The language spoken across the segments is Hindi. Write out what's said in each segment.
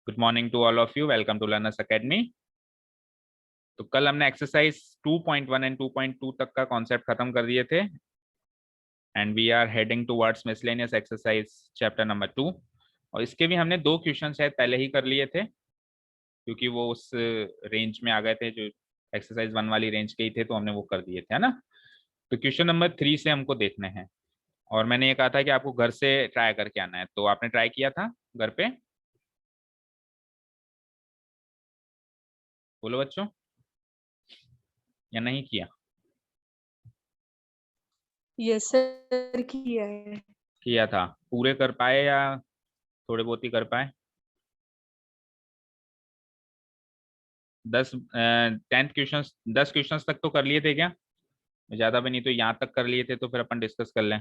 Good morning to all of you, welcome to Learners Academy. तो कल हमने एक्सरसाइज 2.1 एंड 2.2 तक का कॉन्सेप्ट खत्म कर दिए थे and we are heading towards miscellaneous exercise chapter number 2। और इसके भी हमने 2 क्वेश्चन शायद पहले ही कर लिए थे क्योंकि वो उस रेंज में आ गए थे जो एक्सरसाइज 1 वाली रेंज के ही थे, तो हमने वो कर दिए थे, है ना। तो क्वेश्चन नंबर 3 से हमको देखने हैं और मैंने ये कहा था कि आपको घर से ट्राई करके आना है, तो आपने ट्राई किया था घर पे? बोलो बच्चों, या नहीं किया? यस सर, किया है। किया था। पूरे कर पाए या थोड़े बहुत ही कर पाए? 10 क्वेश्चन 10 क्वेश्चन तक तो कर लिए थे क्या? ज्यादा भी नहीं तो यहाँ तक कर लिए थे, तो फिर अपन डिस्कस कर लें।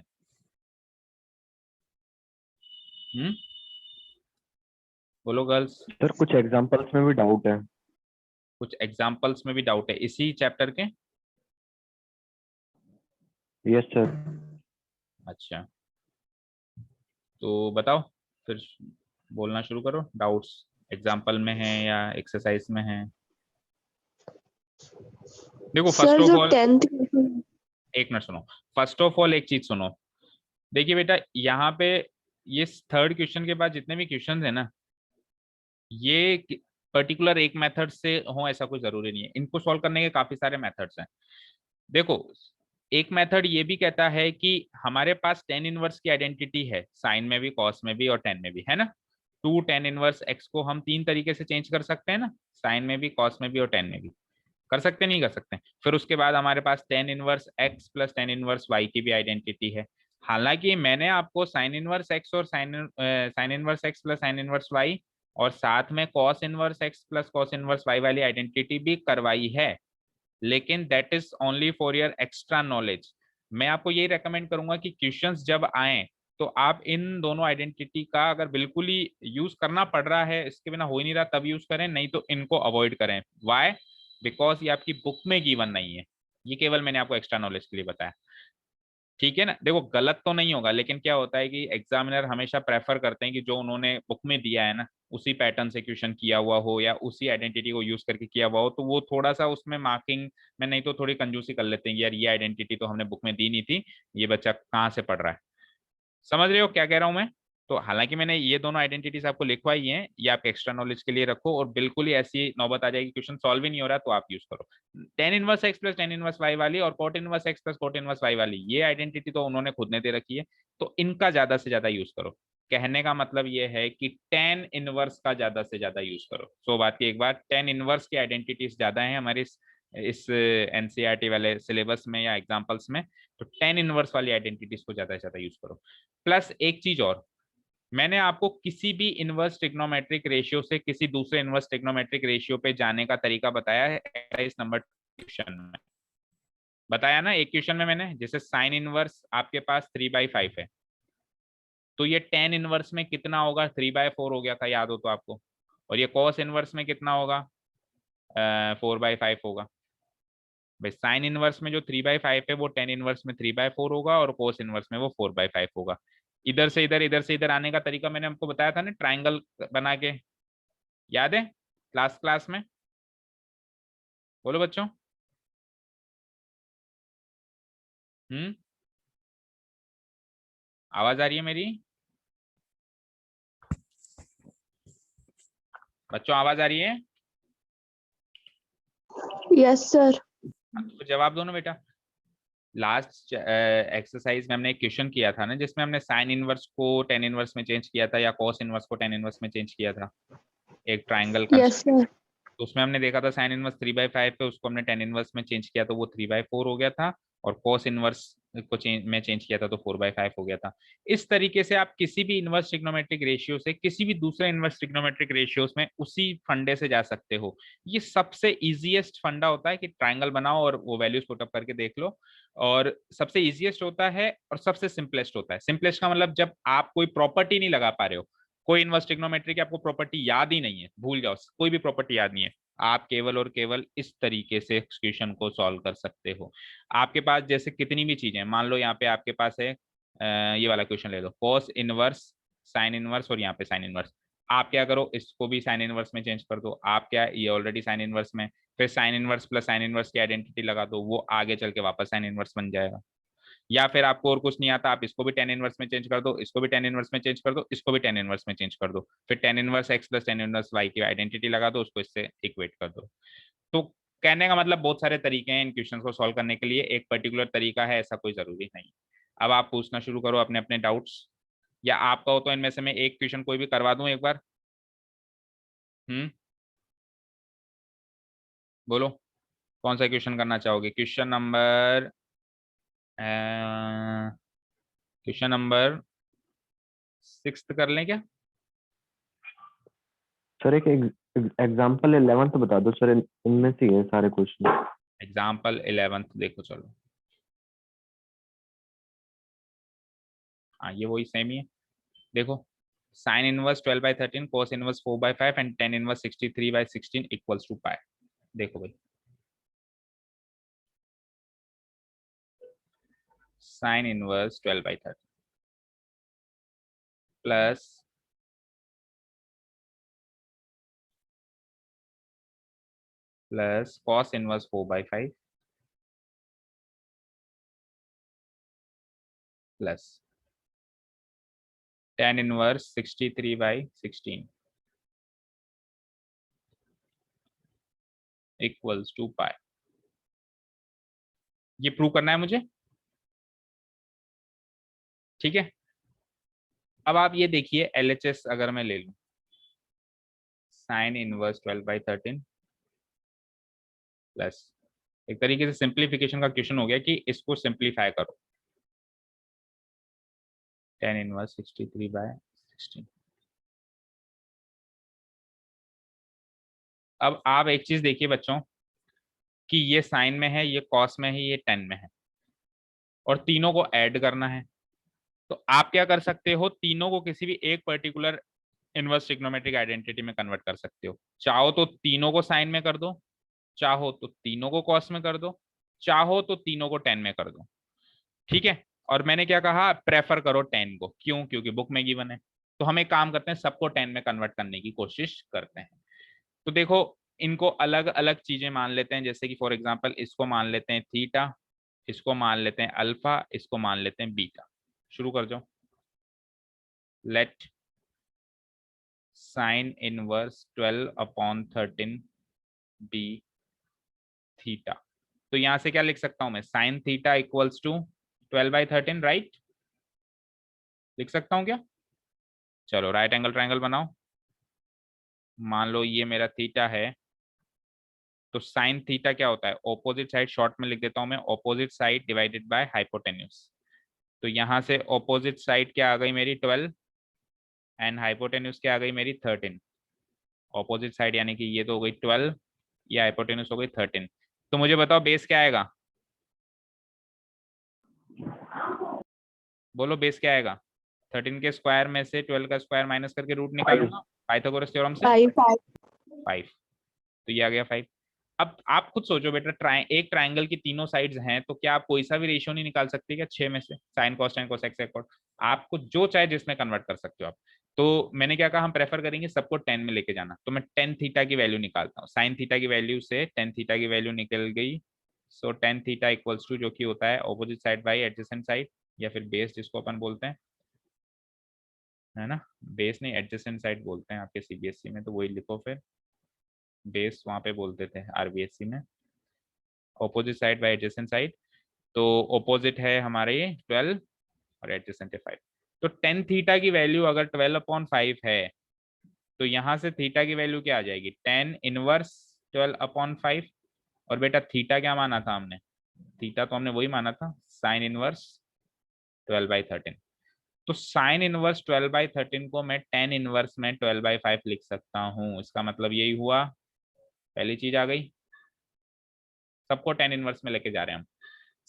बोलो गर्ल्स। सर कुछ एग्जांपल्स में भी डाउट है। कुछ एग्जांपल्स में भी डाउट है इसी चैप्टर के? Yes sir. अच्छा, तो बताओ फिर, बोलना शुरू करो। डाउट्स एग्जांपल में है या एक्सरसाइज में है? देखो फर्स्ट सर ऑफ जो ऑल 10th एक मिनट सुनो। फर्स्ट ऑफ ऑल एक चीज सुनो। देखिए बेटा, यहाँ पे ये थर्ड क्वेश्चन के बाद जितने भी क्वेश्चन है ना, ये पर्टिकुलर एक मेथड से हो ऐसा कोई जरूरी नहीं है। इनको सॉल्व करने के काफी सारे मेथड्स हैं। देखो, एक मेथड ये भी कहता है कि हमारे पास टेन इनवर्स की आइडेंटिटी है, साइन में भी, कॉस में भी और टेन में भी, है ना। टू टेन इनवर्स एक्स को हम 3 तरीके से चेंज कर सकते हैं ना, साइन में भी, कॉस में भी और टेन में भी। कर सकते नहीं कर सकते? फिर उसके बाद हमारे पास tan inverse x plus tan inverse y की भी आइडेंटिटी है। हालांकि मैंने आपको साइन इनवर्स एक्स और sine inverse x plus sine inverse y और साथ में cos inverse x plus cos inverse y वाली आइडेंटिटी भी करवाई है, लेकिन that is only for your extra knowledge. मैं आपको यही रेकमेंड करूंगा कि क्वेश्चंस जब आए तो आप इन दोनों आइडेंटिटी का अगर बिल्कुल ही यूज करना पड़ रहा है, इसके बिना हो ही नहीं रहा, तब यूज करें, नहीं तो इनको अवॉइड करें। वाई? बिकॉज ये आपकी बुक में गिवन नहीं है, ये केवल मैंने आपको एक्स्ट्रा नॉलेज के लिए बताया। ठीक है ना। देखो गलत तो नहीं होगा, लेकिन क्या होता है कि एग्जामिनर हमेशा प्रेफर करते हैं कि जो उन्होंने बुक में दिया है ना, उसी पैटर्न से क्वेश्चन किया हुआ हो या उसी आइडेंटिटी को यूज करके किया हुआ हो, तो वो थोड़ा सा उसमें मार्किंग में नहीं तो थोड़ी कंजूसी कर लेते हैं, यार ये आइडेंटिटी तो हमने बुक में दी नहीं थी, ये बच्चा कहाँ से पढ़ रहा है। समझ रहे हो क्या कह रहा हूं मैं? तो हालांकि मैंने ये दोनों आइडेंटिटीज आपको लिखवाई हैं, ये आप एक्स्ट्रा नॉलेज के लिए रखो, और बिल्कुल ही ऐसी नौबत आ जाएगी क्वेश्चन सॉल्व ही नहीं हो रहा तो आप यूज करो tan inverse x plus tan inverse y वाली और cot inverse x plus cot inverse y वाली। ये आइडेंटिटी तो उन्होंने खुद ने दे रखी है, तो इनका ज्यादा से ज्यादा यूज करो। कहने का मतलब ये है कि टेन इनवर्स का ज्यादा से ज्यादा यूज करो। सो बात की एक बार, टेन इनवर्स की आइडेंटिटीज ज्यादा है हमारे इस एनसीईआरटी वाले सिलेबस में या एग्जाम्पल्स में, तो टेन इनवर्स वाली आइडेंटिटीज को ज्यादा से ज्यादा यूज करो। प्लस एक चीज और, मैंने आपको किसी भी इनवर्स ट्रिग्नोमेट्रिक रेशियो से किसी दूसरे इनवर्स ट्रिग्नोमेट्रिक रेशियो पे जाने का तरीका बताया है इस नंबर क्वेश्चन में। बताया ना एक क्वेश्चन में मैंने, जैसे साइन इनवर्स आपके पास 3/5 है, तो ये टेन इनवर्स में कितना होगा? 3/4 हो गया था, याद हो तो आपको। और ये कॉस इनवर्स में कितना होगा? 4/5 होगा। भाई साइन इनवर्स में जो 3/5 है वो टेन इनवर्स में 3/4 होगा और कोस इनवर्स में वो 4/5 होगा। इधर से इधर, इधर से इधर आने का तरीका मैंने आपको बताया था ना, ट्राइंगल बना के, याद है क्लास क्लास में? बोलो बच्चों। आवाज आ रही है मेरी? बच्चों आवाज आ रही है? Yes sir. तो जवाब दो ना बेटा। लास्ट एक्सरसाइज में हमने एक क्वेश्चन किया था ना, जिसमें हमने साइन इनवर्स को टेन इनवर्स में चेंज किया था या कॉस इनवर्स को टेन इनवर्स में चेंज किया था, एक ट्राइंगल यस कंस्ट्रक्ट। सर। तो उसमें हमने देखा था साइन इनवर्स 3/5 पे, उसको हमने टेन इनवर्स में चेंज किया तो वो 3/4 हो गया था, और कॉस इनवर्स को चेंज किया था तो 4/5 हो गया था। इस तरीके से आप किसी भी इनवर्स ट्रिग्नोमेट्रिक रेशियो से किसी भी दूसरे इनवर्स ट्रिग्नोमेट्रिक रेशियोज में उसी फंडे से जा सकते हो। ये सबसे इजीएस्ट फंडा होता है कि ट्राइंगल बनाओ और वो वैल्यूज पुटअप करके देख लो, और सबसे इजीएस्ट होता है और सबसे सिंपलेस्ट होता है। सिंपलेस्ट का मतलब जब आप कोई प्रॉपर्टी नहीं लगा पा रहे हो, कोई इनवर्स ट्रिग्नोमेट्री की आपको प्रॉपर्टी याद ही नहीं है, भूल जाओ, कोई भी प्रॉपर्टी याद नहीं है, आप केवल और केवल इस तरीके से क्वेश्चन को सॉल्व कर सकते हो। आपके पास जैसे कितनी भी चीजें, मान लो यहाँ पे आपके पास है ये वाला क्वेश्चन ले लो, कॉस इनवर्स साइन इनवर्स और यहाँ पे साइन इनवर्स, आप क्या करो, इसको भी साइन इनवर्स में चेंज कर दो। आप क्या, ये ऑलरेडी साइन इनवर्स में, फिर sine inverse plus sine inverse की आइडेंटिटी लगा दो, वो आगे चल के वापस साइन इनवर्स बन जाएगा। या फिर आपको और कुछ नहीं आता, आप इसको भी टेन इनवर्स में चेंज कर दो, इसको भी टेन इनवर्स में चेंज कर दो, इसको भी टेन इनवर्स में चेंज कर दो, फिर tan inverse x plus tan inverse y की आइडेंटिटी लगा दो, उसको इससे इक्वेट कर दो। तो कहने का मतलब बहुत सारे तरीके हैं इन क्वेश्चन को सॉल्व करने के लिए, एक पर्टिकुलर तरीका है ऐसा कोई जरूरी नहीं। अब आप पूछना शुरू करो अपने अपने डाउट्स, या आपका हो तो इनमें से मैं एक क्वेश्चन कोई भी करवा दूं एक बार। बोलो कौन सा क्वेश्चन करना चाहोगे? क्वेश्चन नंबर 6 कर लें क्या? सर एक एग्जांपल 11th बता दो सर, इनमें से ही है सारे क्वेश्चन। एग्जाम्पल 11th देखो, चलो हाँ ये वही सेम ही है। देखो, sine inverse 12/13, cos inverse 4/5 and tan inverse 63/16 equals to pi. देखो भाई, sine inverse 12/13 plus cos inverse 4/5 plus tan inverse 63/16 equals to pi. ये प्रूव करना है मुझे, ठीक है। अब आप ये देखिए, LHS अगर मैं ले लूं, साइन इनवर्स 12/13 प्लस, एक तरीके से सिंप्लीफिकेशन का क्वेश्चन हो गया कि इसको सिंप्लीफाई करो, टेन इनवर्स 63/16। अब आप एक चीज देखिए बच्चों, कि ये साइन में है, ये कॉस में है, ये टेन में है, और तीनों को ऐड करना है। तो आप क्या कर सकते हो, तीनों को किसी भी एक पर्टिकुलर इनवर्स ट्रिग्नोमेट्रिक आइडेंटिटी में कन्वर्ट कर सकते हो। चाहो तो तीनों को साइन में कर दो, चाहो तो तीनों को कॉस में कर दो, चाहो तो तीनों को टेन में कर दो, ठीक है। और मैंने क्या कहा, प्रेफर करो टेन को, क्यों? क्योंकि बुक में गिवन है। तो हम एक काम करते हैं, सबको टेन में कन्वर्ट करने की कोशिश करते हैं। तो देखो, इनको अलग अलग चीजें मान लेते हैं, जैसे कि फॉर एग्जांपल इसको मान लेते हैं थीटा, इसको मान लेते हैं अल्फा, इसको मान लेते हैं बीटा। शुरू कर जाओ। Let sine inverse 12/13 be theta. तो यहां से क्या लिख सकता हूं मैं, sine theta equals to 12/13, right? लिख सकता हूं क्या? चलो राइट एंगल ट्रायंगल बनाओ। मान लो ये मेरा थीटा है, तो साइन थीटा क्या होता है, ऑपोजिट साइड, शॉर्ट में लिख देता हूं मैं, opposite side divided by hypotenuse. तो यहां से ऑपोजिट साइड क्या आ गई मेरी 12, एंड हाइपोटेन्यूज क्या आ गई मेरी 13। ऑपोजिट साइड यानी कि ये तो हो गई 12, ये हाइपोटेन्यूज हो गई 13। तो मुझे बताओ बेस क्या आएगा, बोलो बेस क्या आएगा? 13 के स्क्वायर में से 12 का स्क्वायर माइनस करके रूट निकालूंगा पाइथागोरस थ्योरम से, 5। तो ये आ गया 5। अब आप खुद सोचो बेटा, एक ट्राइंगल की तीनों साइड्स हैं, तो क्या आप कोई सा भी रेशियो नहीं निकाल सकते क्या 6 में से? Sine cos tan cosec sec cot, आपको जो चाहे जिसमें कन्वर्ट कर सकते हो आप। तो मैंने क्या कहा, हम प्रेफर करेंगे सबको 10 में लेके जाना। तो मैं टेन थीटा की वैल्यू निकालता हूँ, साइन थीटा की वैल्यू से टेन थीटा की वैल्यू निकल गई। सो टेन थीटा इक्वल्स टू, जो कि होता है opposite side by adjacent side, या फिर बेस जिसको अपन बोलते हैं, है ना। बेस नहीं, एडजेसेंट साइड बोलते हैं आपके CBSE में, तो वही लिखो फिर, बेस वहां पे बोलते थे RBSE में, opposite side by adjacent side. तो ऑपोजिट है हमारे ये 12 और एडजेसेंट है 5। तो टेन थीटा की वैल्यू अगर 12/5 है, तो यहां से थीटा की वैल्यू क्या आ जाएगी, टेन इनवर्स 12/5। और बेटा थीटा क्या माना था हमने, थीटा तो हमने वही माना था, साइन इनवर्स 12/13। तो साइन इनवर्स 12/13 को मैं टेन इनवर्स में 12/5 लिख सकता हूँ। इसका मतलब यही हुआ, पहली चीज आ गई, सबको टेन इनवर्स में लेके जा रहे हैं हम।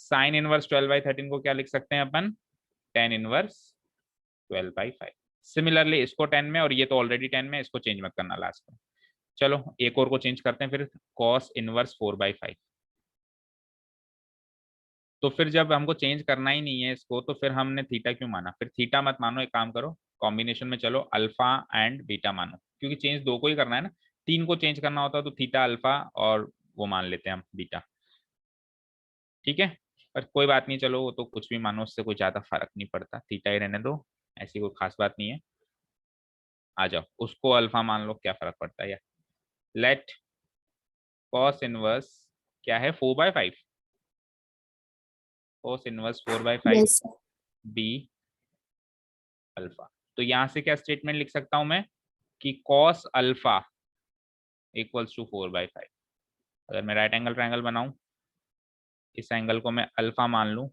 साइन इनवर्स 12/13 को क्या लिख सकते हैं अपन, टेन इनवर्स 12/5। सिमिलरली इसको 10 में, और ये तो ऑलरेडी 10 में, इसको चेंज मत करना लास्ट में। चलो एक और को चेंज करते हैं फिर, कॉस इनवर्स 4/5। तो फिर जब हमको चेंज करना ही नहीं है इसको, तो फिर हमने थीटा क्यों माना? फिर थीटा मत मानो, एक काम करो, कॉम्बिनेशन में चलो अल्फा एंड बीटा मानो, क्योंकि चेंज 2 को ही करना है ना, 3 को चेंज करना होता तो थीटा अल्फा और वो मान लेते हैं हम बीटा। ठीक है, पर कोई बात नहीं, चलो वो तो कुछ भी मानो, उससे कोई ज्यादा फर्क नहीं पड़ता, थीटा ही रहने दो, ऐसी कोई खास बात नहीं है। आ जाओ, उसको अल्फा मान लो, क्या फर्क पड़ता है यार। लेट कॉस इनवर्स क्या है, 4/5, cos inverse 4/5 Yes, sir. Be alpha. तो यहां से क्या स्टेटमेंट लिख सकता हूं मैं कि कॉस अल्फा इक्वल्स टू 4/5। अगर मैं राइट एंगल ट्रायंगल बनाऊं, इस एंगल को मैं अल्फा मान लूं,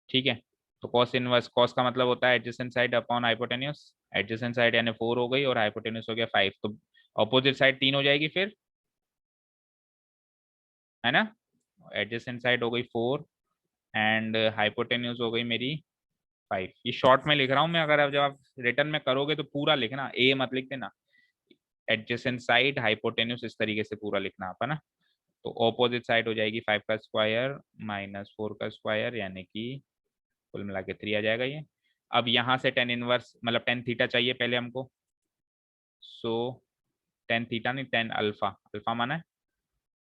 ठीक है, तो कॉस इनवर्स, कॉस का मतलब होता है adjacent side upon hypotenuse, adjacent side यानी 4 हो गई और हाइपोटेन्यूस हो गया 5, तो ऑपोजिट साइड 3 हो जाएगी फिर, है ना। एडजेसेंट साइड हो गई 4 एंड हाइपोटेन्यूस हो गई मेरी 5। ये शॉर्ट में लिख रहा हूँ मैं, अगर जब आप रिटर्न में करोगे तो पूरा लिखना, ए मत लिख देना, एडजेसेंट साइड हाइपोटेन्यूस इस तरीके से पूरा लिखना आप, है ना। तो ऑपोजिट साइड हो जाएगी 5 का स्क्वायर माइनस 4 का स्क्वायर, यानी कि कुल मिला के 3 आ जाएगा ये। अब यहाँ से टेन इनवर्स मतलब टेन थीटा चाहिए पहले हमको, सो टेन थीटा नहीं, टेन अल्फा, अल्फा माना है,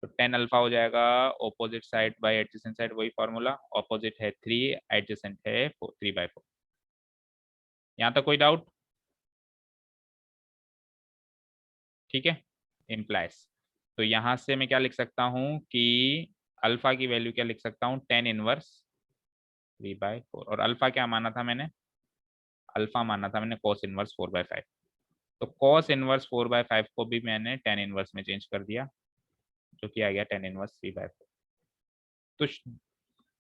तो टेन अल्फा हो जाएगा opposite side by adjacent side, वही फॉर्मूला, ऑपोजिट है 3, एडजेसेंट है 3/4। यहाँ तक कोई डाउट? ठीक है, इम्प्लाइज। तो यहाँ से मैं क्या लिख सकता हूँ कि अल्फा की वैल्यू क्या लिख सकता हूँ, टेन इनवर्स 3/4, और अल्फा क्या माना था मैंने, अल्फा माना था मैंने कॉस इनवर्स 4/5। तो कॉस इनवर्स 4/5 को भी मैंने टेन इनवर्स में चेंज कर दिया, जो कि आ गया टेन इनवर्स 3/4। तो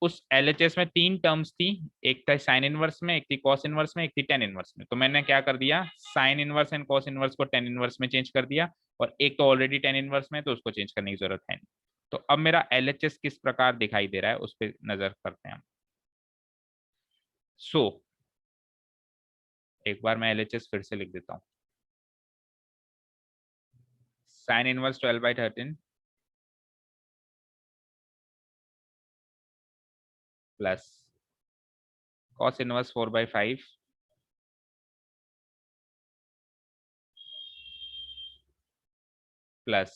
उस एलएचएस में 3 टर्म्स थी, एक था साइन इनवर्स में, एक थी कॉस इनवर्स में, एक थी टेन इनवर्स में। तो मैंने क्या कर दिया, sine inverse and cos inverse को टेन इनवर्स में चेंज कर दिया, और एक तो ऑलरेडी टेन इनवर्स में, तो उसको चेंज करने की जरूरत है नहीं। तो अब मेरा एलएचएस किस प्रकार दिखाई दे रहा है उस पर नजर करते हैं हम। सो एक बार मैं एलएचएस फिर से लिख देता हूँ, sine inverse 12/13 plus cos inverse 4/5 plus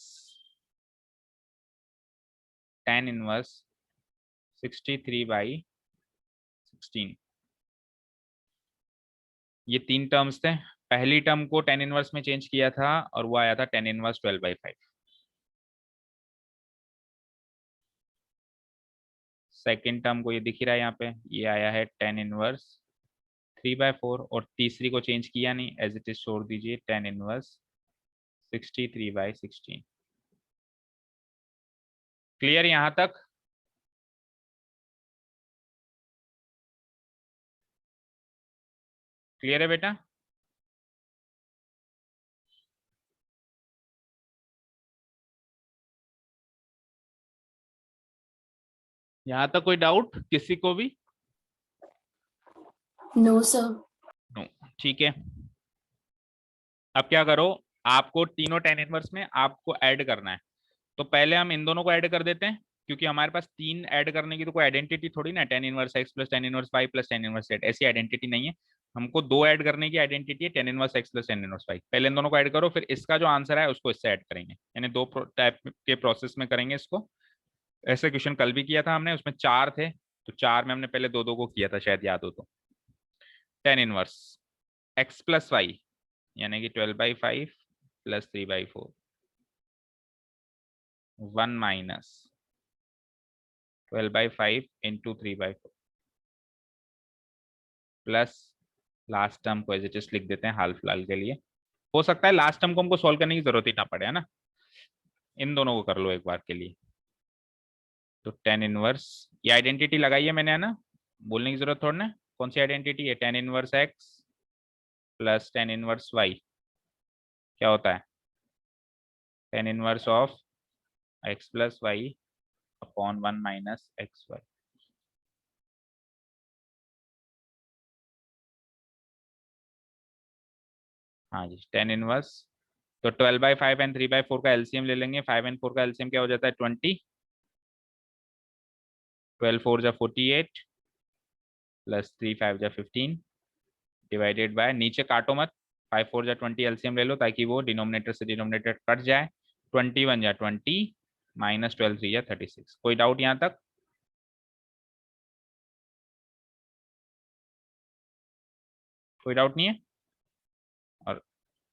tan inverse 63/16। ये 3 टर्म्स थे, पहली टर्म को tan इनवर्स में चेंज किया था और वो आया था tan इनवर्स 12/5। सेकेंड टर्म को ये दिख ही रहा है यहाँ पे, ये आया है tan इनवर्स 3/4, और तीसरी को चेंज किया नहीं, एज इट इज छोड़ दीजिए, tan इनवर्स 63/16। क्लियर यहाँ तक? क्लियर है बेटा? यहाँ तक कोई डाउट किसी को भी? No, sir. नो, ठीक है। अब क्या करो, आपको तीनों tan इनवर्स में आपको ऐड करना है, तो पहले हम इन दोनों को ऐड कर देते हैं, क्योंकि हमारे पास 3 ऐड करने की तो कोई आइडेंटिटी थोड़ी ना, tan inverse x plus tan inverse y plus tan inverse z, ऐसी आइडेंटिटी नहीं है। हमको 2 ऐड करने की आइडेंटिटी है, tan inverse x plus tan inverse y। पहले इन दोनों को ऐड करो, फिर इसका जो आंसर है उसको इससे ऐड करेंगे, यानी 2 टाइप के प्रोसेस में करेंगे इसको। ऐसे क्वेश्चन कल भी किया था हमने, उसमें 4 थे, तो 4 में हमने पहले 2-2 को किया था, शायद याद हो तो। tan inverse x plus y यानी कि 12/5 plus 3/4, 1 minus 12/5 into 3/4 plus last term को एज इट इज लिख देते हैं हाल फिलहाल के लिए। हो सकता है लास्ट टर्म को हमको सॉल्व करने की जरूरत ही ना पड़े, है ना। इन दोनों को कर लो एक बार के लिए। तो tan इनवर्स, ये आइडेंटिटी लगाई है मैंने, है ना, बोलने की जरूरत थोड़ा ना। कौन सी आइडेंटिटी है, tan inverse x plus tan inverse y क्या होता है, tan inverse of x plus y upon 1 minus x y. हाँ जी, tan इनवर्स, तो 12/5 एंड 3/4 का एलसीएम ले लेंगे, 5 एंड 4 का एलसीएम क्या हो जाता है 20, 12 4 जा 48, प्लस 3 5 जा 15 डिवाइडेड बाय, नीचे काटो मत, 5 4 जा 20 एलसीएम ले लो ताकि वो डिनोमिनेटर से डिनोमिनेटर कट जाए, 21 जा 20 माइनस 12 3 जा 36। कोई डाउट यहाँ तक? कोई डाउट नहीं है? और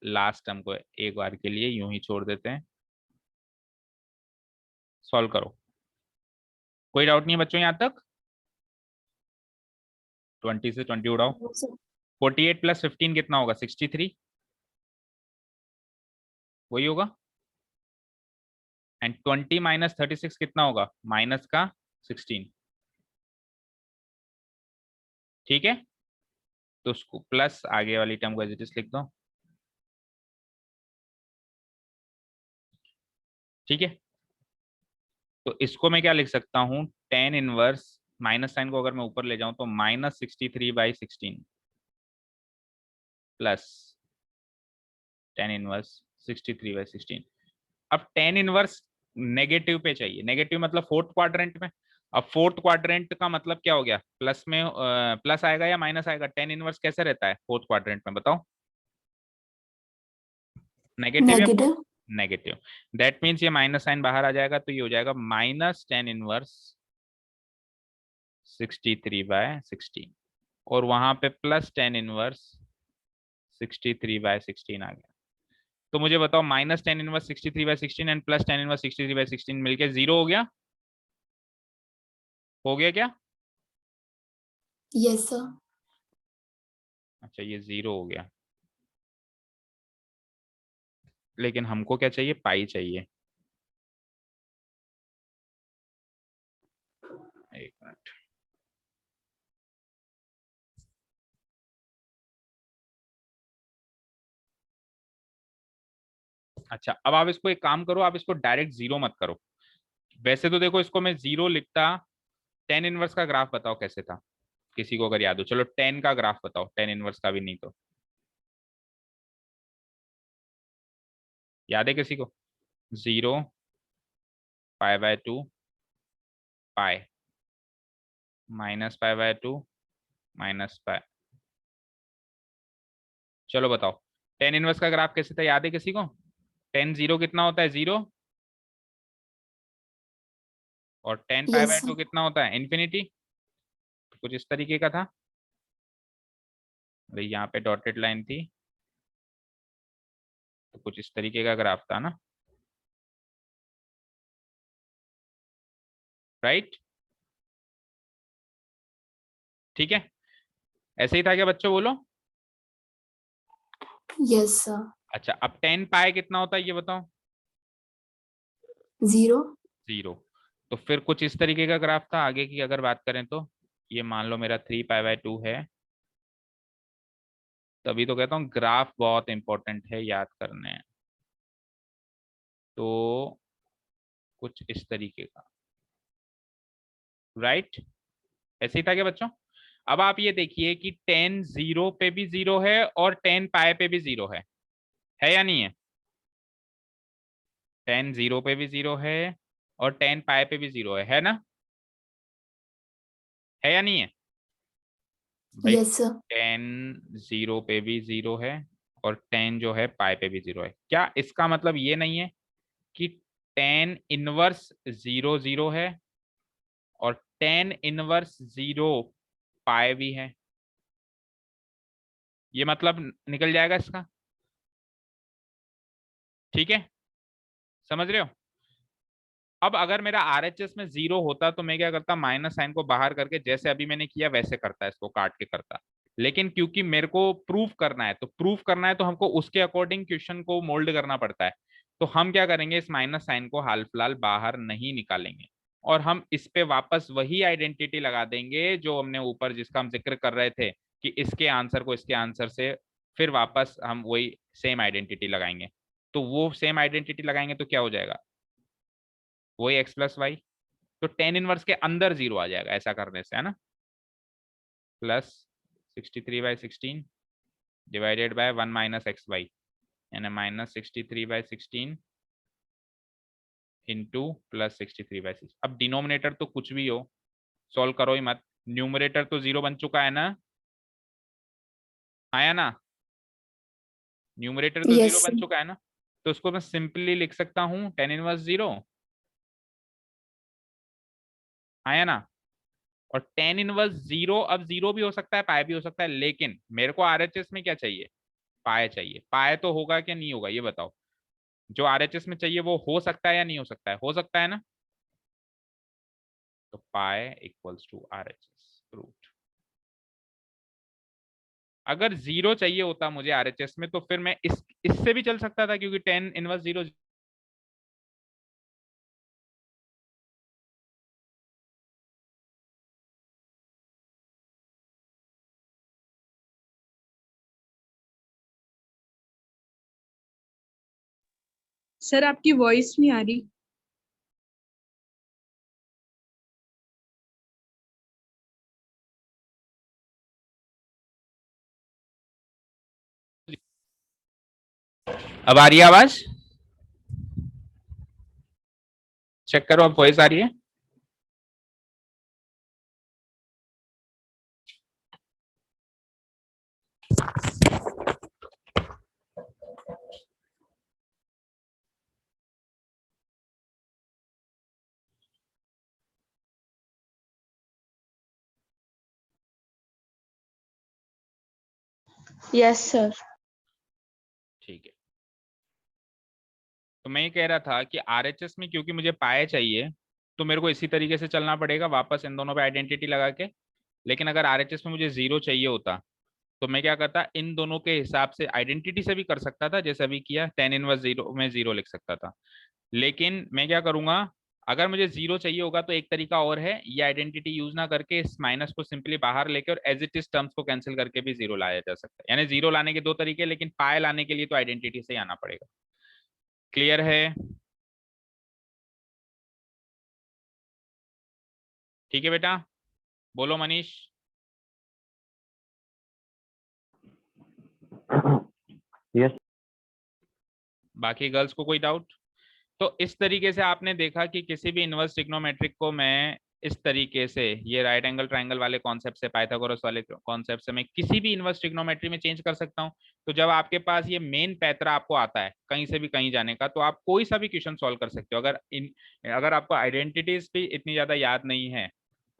लास्ट टर्म को एक बार के लिए यूं ही छोड़ देते हैं, सॉल्व करो। कोई डाउट नहीं है बच्चों यहाँ तक? 20 से 20 उड़ाओ, 48 प्लस 15 कितना होगा? 63 वही होगा। एंड 20 माइनस 36 कितना होगा? माइनस का 16। ठीक है, तो उसको प्लस आगे वाली टर्म को एज इट इज लिख दो। ठीक है, तो इसको मैं क्या लिख सकता हूं? टेन इनवर्स, माइनस साइन को अगर मैं ऊपर ले जाऊं तो माइनस 63/16 प्लस टेन इनवर्स 63/16। अब टेन इनवर्स नेगेटिव पे चाहिए, नेगेटिव मतलब फोर्थ क्वाड्रेंट में। अब फोर्थ क्वाड्रेंट का मतलब क्या हो गया? प्लस में प्लस आएगा या माइनस आएगा? टेन इनवर्स कैसे रहता है फोर्थ क्वाड्रेंट में, बताओ? नेगेटिव या नेगेटिव। नेगेटिव। दैट मीन्स ये माइनस साइन बाहर आ जाएगा, तो ये हो जाएगा माइनस टेन इनवर्स 63/16 और वहां पे प्लस टेन इनवर्स 63/16 आ गया। तो मुझे बताओ, minus tan inverse 63/16 and plus tan inverse 63/16 मिलके 0 हो गया? हो गया क्या? Yes sir. अच्छा, ये 0 हो गया, लेकिन हमको क्या चाहिए? पाई चाहिए। एक मिनट, अच्छा अब आप इसको एक काम करो, आप इसको डायरेक्ट 0 मत करो। वैसे तो देखो, इसको मैं 0 लिखता। टेन इनवर्स का ग्राफ बताओ कैसे था, किसी को अगर याद हो? चलो 10 का ग्राफ बताओ, टेन इनवर्स का भी नहीं तो याद है किसी को? 0 π/2 पाई माइनस π/2 माइनस पाई। चलो बताओ, टेन इनवर्स का ग्राफ कैसे था, याद है किसी को? टेन 0 कितना होता है? 0। और टेन यस π/2 सर। कितना होता है? इन्फिनिटी। तो कुछ इस तरीके का था। अरे यहाँ पे डॉटेड लाइन थी, तो कुछ इस तरीके का ग्राफ था ना, राइट? ठीक है, ऐसे ही था क्या बच्चों, बोलो? Yes sir. अच्छा, अब 10 पाई कितना होता है ये बताओ? 0। 0। तो फिर कुछ इस तरीके का ग्राफ था। आगे की अगर बात करें तो ये मान लो मेरा 3 π/2 है। तभी तो कहता हूँ ग्राफ बहुत इंपॉर्टेंट है, याद करने हैं। तो कुछ इस तरीके का, राइट? ऐसे ही था क्या बच्चों? अब आप ये देखिए कि 10 0 पे भी 0 है और 10 पाई पे भी 0 है या नहीं है? 10 0 पे भी 0 है और 10 पाई पे भी 0 है ना? है या नहीं है भाई? Yes sir. 10 0 पे भी 0 है और 10 जो है पाई पे भी 0 है। क्या इसका मतलब ये नहीं है कि 10 इनवर्स 0 0 है और 10 इनवर्स 0 पाई भी है? ये मतलब निकल जाएगा इसका। ठीक है, समझ रहे हो? अब अगर मेरा आरएचएस में 0 होता तो मैं क्या करता? माइनस साइन को बाहर करके जैसे अभी मैंने किया वैसे करता, इसको काट के करता। लेकिन क्योंकि मेरे को प्रूफ करना है, तो प्रूफ करना है तो हमको उसके अकॉर्डिंग क्वेश्चन को मोल्ड करना पड़ता है। तो हम क्या करेंगे? इस माइनस साइन को हाल फिलहाल बाहर नहीं निकालेंगे और हम इस पे वापस वही आइडेंटिटी लगा देंगे जो हमने ऊपर, जिसका हम जिक्र कर रहे थे कि इसके आंसर को इसके आंसर से फिर वापस हम वही सेम आइडेंटिटी लगाएंगे। तो वो सेम आइडेंटिटी लगाएंगे तो क्या हो जाएगा? वही x+y। तो टेन इनवर्स के अंदर 0 आ जाएगा ऐसा करने से, है ना? Plus 63/16 divided by 1 minus xy, यानी माइनस 63/16 इंटू प्लस 63/6। अब डिनोमिनेटर तो कुछ भी हो, सॉल्व करो ही मत, न्यूमरेटर तो 0 बन चुका है ना, आया ना, न्यूमरेटर तो 0 यस बन सर। चुका है ना, तो उसको मैं सिंपली लिख सकता हूँ tan इनवर्स 0, आया ना। और tan इनवर्स 0, अब 0 भी हो सकता है, पाई भी हो सकता है, लेकिन मेरे को आरएचएस में क्या चाहिए, पाए चाहिए। पाए तो होगा क्या नहीं होगा ये बताओ, जो आरएचएस में चाहिए वो हो सकता है या नहीं हो सकता है, हो सकता है ना, तो पाए इक्वल्स टू आरएचएस रूट। अगर 0 चाहिए होता मुझे आरएचएस में तो फिर मैं इससे भी चल सकता था, क्योंकि tan इनवर्स 0। सर आपकी वॉइस नहीं आ रही। अब आ रही है आवाज, चेक करो अब वॉइस आ रही है। Yes sir. ठीक है, तो मैं ये कह रहा था कि आरएचएस में क्योंकि मुझे पाए चाहिए, तो मेरे को इसी तरीके से चलना पड़ेगा वापस इन दोनों पे आइडेंटिटी लगा के। लेकिन अगर आरएचएस में मुझे 0 चाहिए होता तो मैं क्या करता, इन दोनों के हिसाब से आइडेंटिटी से भी कर सकता था, जैसे अभी किया, tan इनवर्स 0 में 0 लिख सकता था। लेकिन मैं क्या करूंगा, अगर मुझे 0 चाहिए होगा तो एक तरीका और है, ये आइडेंटिटी यूज ना करके इस माइनस को सिंपली बाहर लेके और एज इट इज टर्म्स को कैंसिल करके भी 0 लाया जा सकता है। यानी 0 लाने के दो तरीके, लेकिन पाए लाने के लिए तो आइडेंटिटी से ही आना पड़ेगा। क्लियर है? ठीक है बेटा, बोलो मनीष। यस। बाकी गर्ल्स को कोई डाउट? तो इस तरीके से आपने देखा कि किसी भी इनवर्स ट्रिग्नोमेट्रिक को मैं इस तरीके से, ये राइट एंगल ट्रायंगल वाले कॉन्सेप्ट से, पाइथागोरस वाले कॉन्सेप्ट से मैं किसी भी इनवर्स ट्रिग्नोमेट्री में चेंज कर सकता हूँ। तो जब आपके पास ये मेन पैतरा आपको आता है कहीं से भी कहीं जाने का, तो आप कोई सा भी क्वेश्चन सॉल्व कर सकते हो। अगर आपको आइडेंटिटीज भी इतनी ज्यादा याद नहीं है,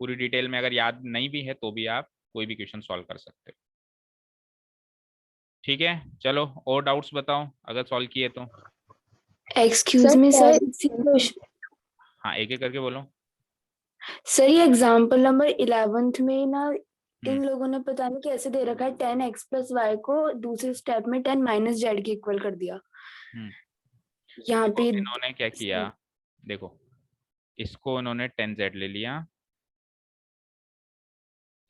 पूरी डिटेल में अगर याद नहीं भी है, तो भी आप कोई भी क्वेश्चन सॉल्व कर सकते हो। ठीक है, चलो और डाउट्स बताओ अगर सॉल्व किए तो। एक्सक्यूज मी सर, हाँ, एक एक करके बोलो। सर ये एग्जाम्पल नंबर 11th में ना हम्म। इन लोगों ने पता नहीं कैसे दे रखा है 10x प्लस वाई को दूसरे स्टेप में 10 माइनस जेड के इक्वल कर दिया। हम्म। यहाँ तो पे इन्होंने क्या किया, देखो, इसको इन्होंने 10z ले लिया,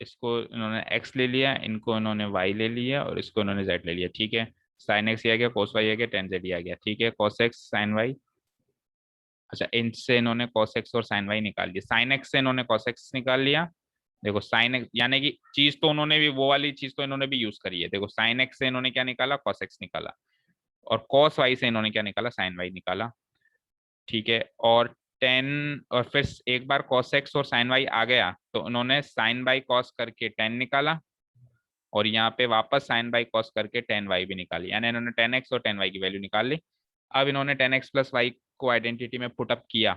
इसको इन्होंने x ले लिया, इनको इन्होंने y ले लिया, और इसको इन्होंने z ले लिया। ठीक है, sin x आ गया, cos y आ गया, 10z आ गया। ठीक है, cos x sin y, अच्छा इनसे इन्होंने cos x और sin y निकाल लिया, sin x से इन्होंने cos x निकाल लिया। देखो sin x, यानी कि चीज तो उन्होंने भी, वो वाली चीज तो इन्होंने भी यूज करी है। देखो sin x से इन्होंने क्या निकाला, cos x निकाला, और cos y से इन्होंने क्या निकाला, sin y निकाला। ठीक है, और 10, और फिर एक बार cos x और sin y आ गया तो उन्होंने sin बाई cos करके 10 निकाला, और यहाँ पे वापस sin बाई cos करके 10y भी निकाली, यानी इन्होंने 10x और 10y की वैल्यू निकाल ली। अब इन्होंने 10x प्लस वाई को आइडेंटिटी में पुटअप किया,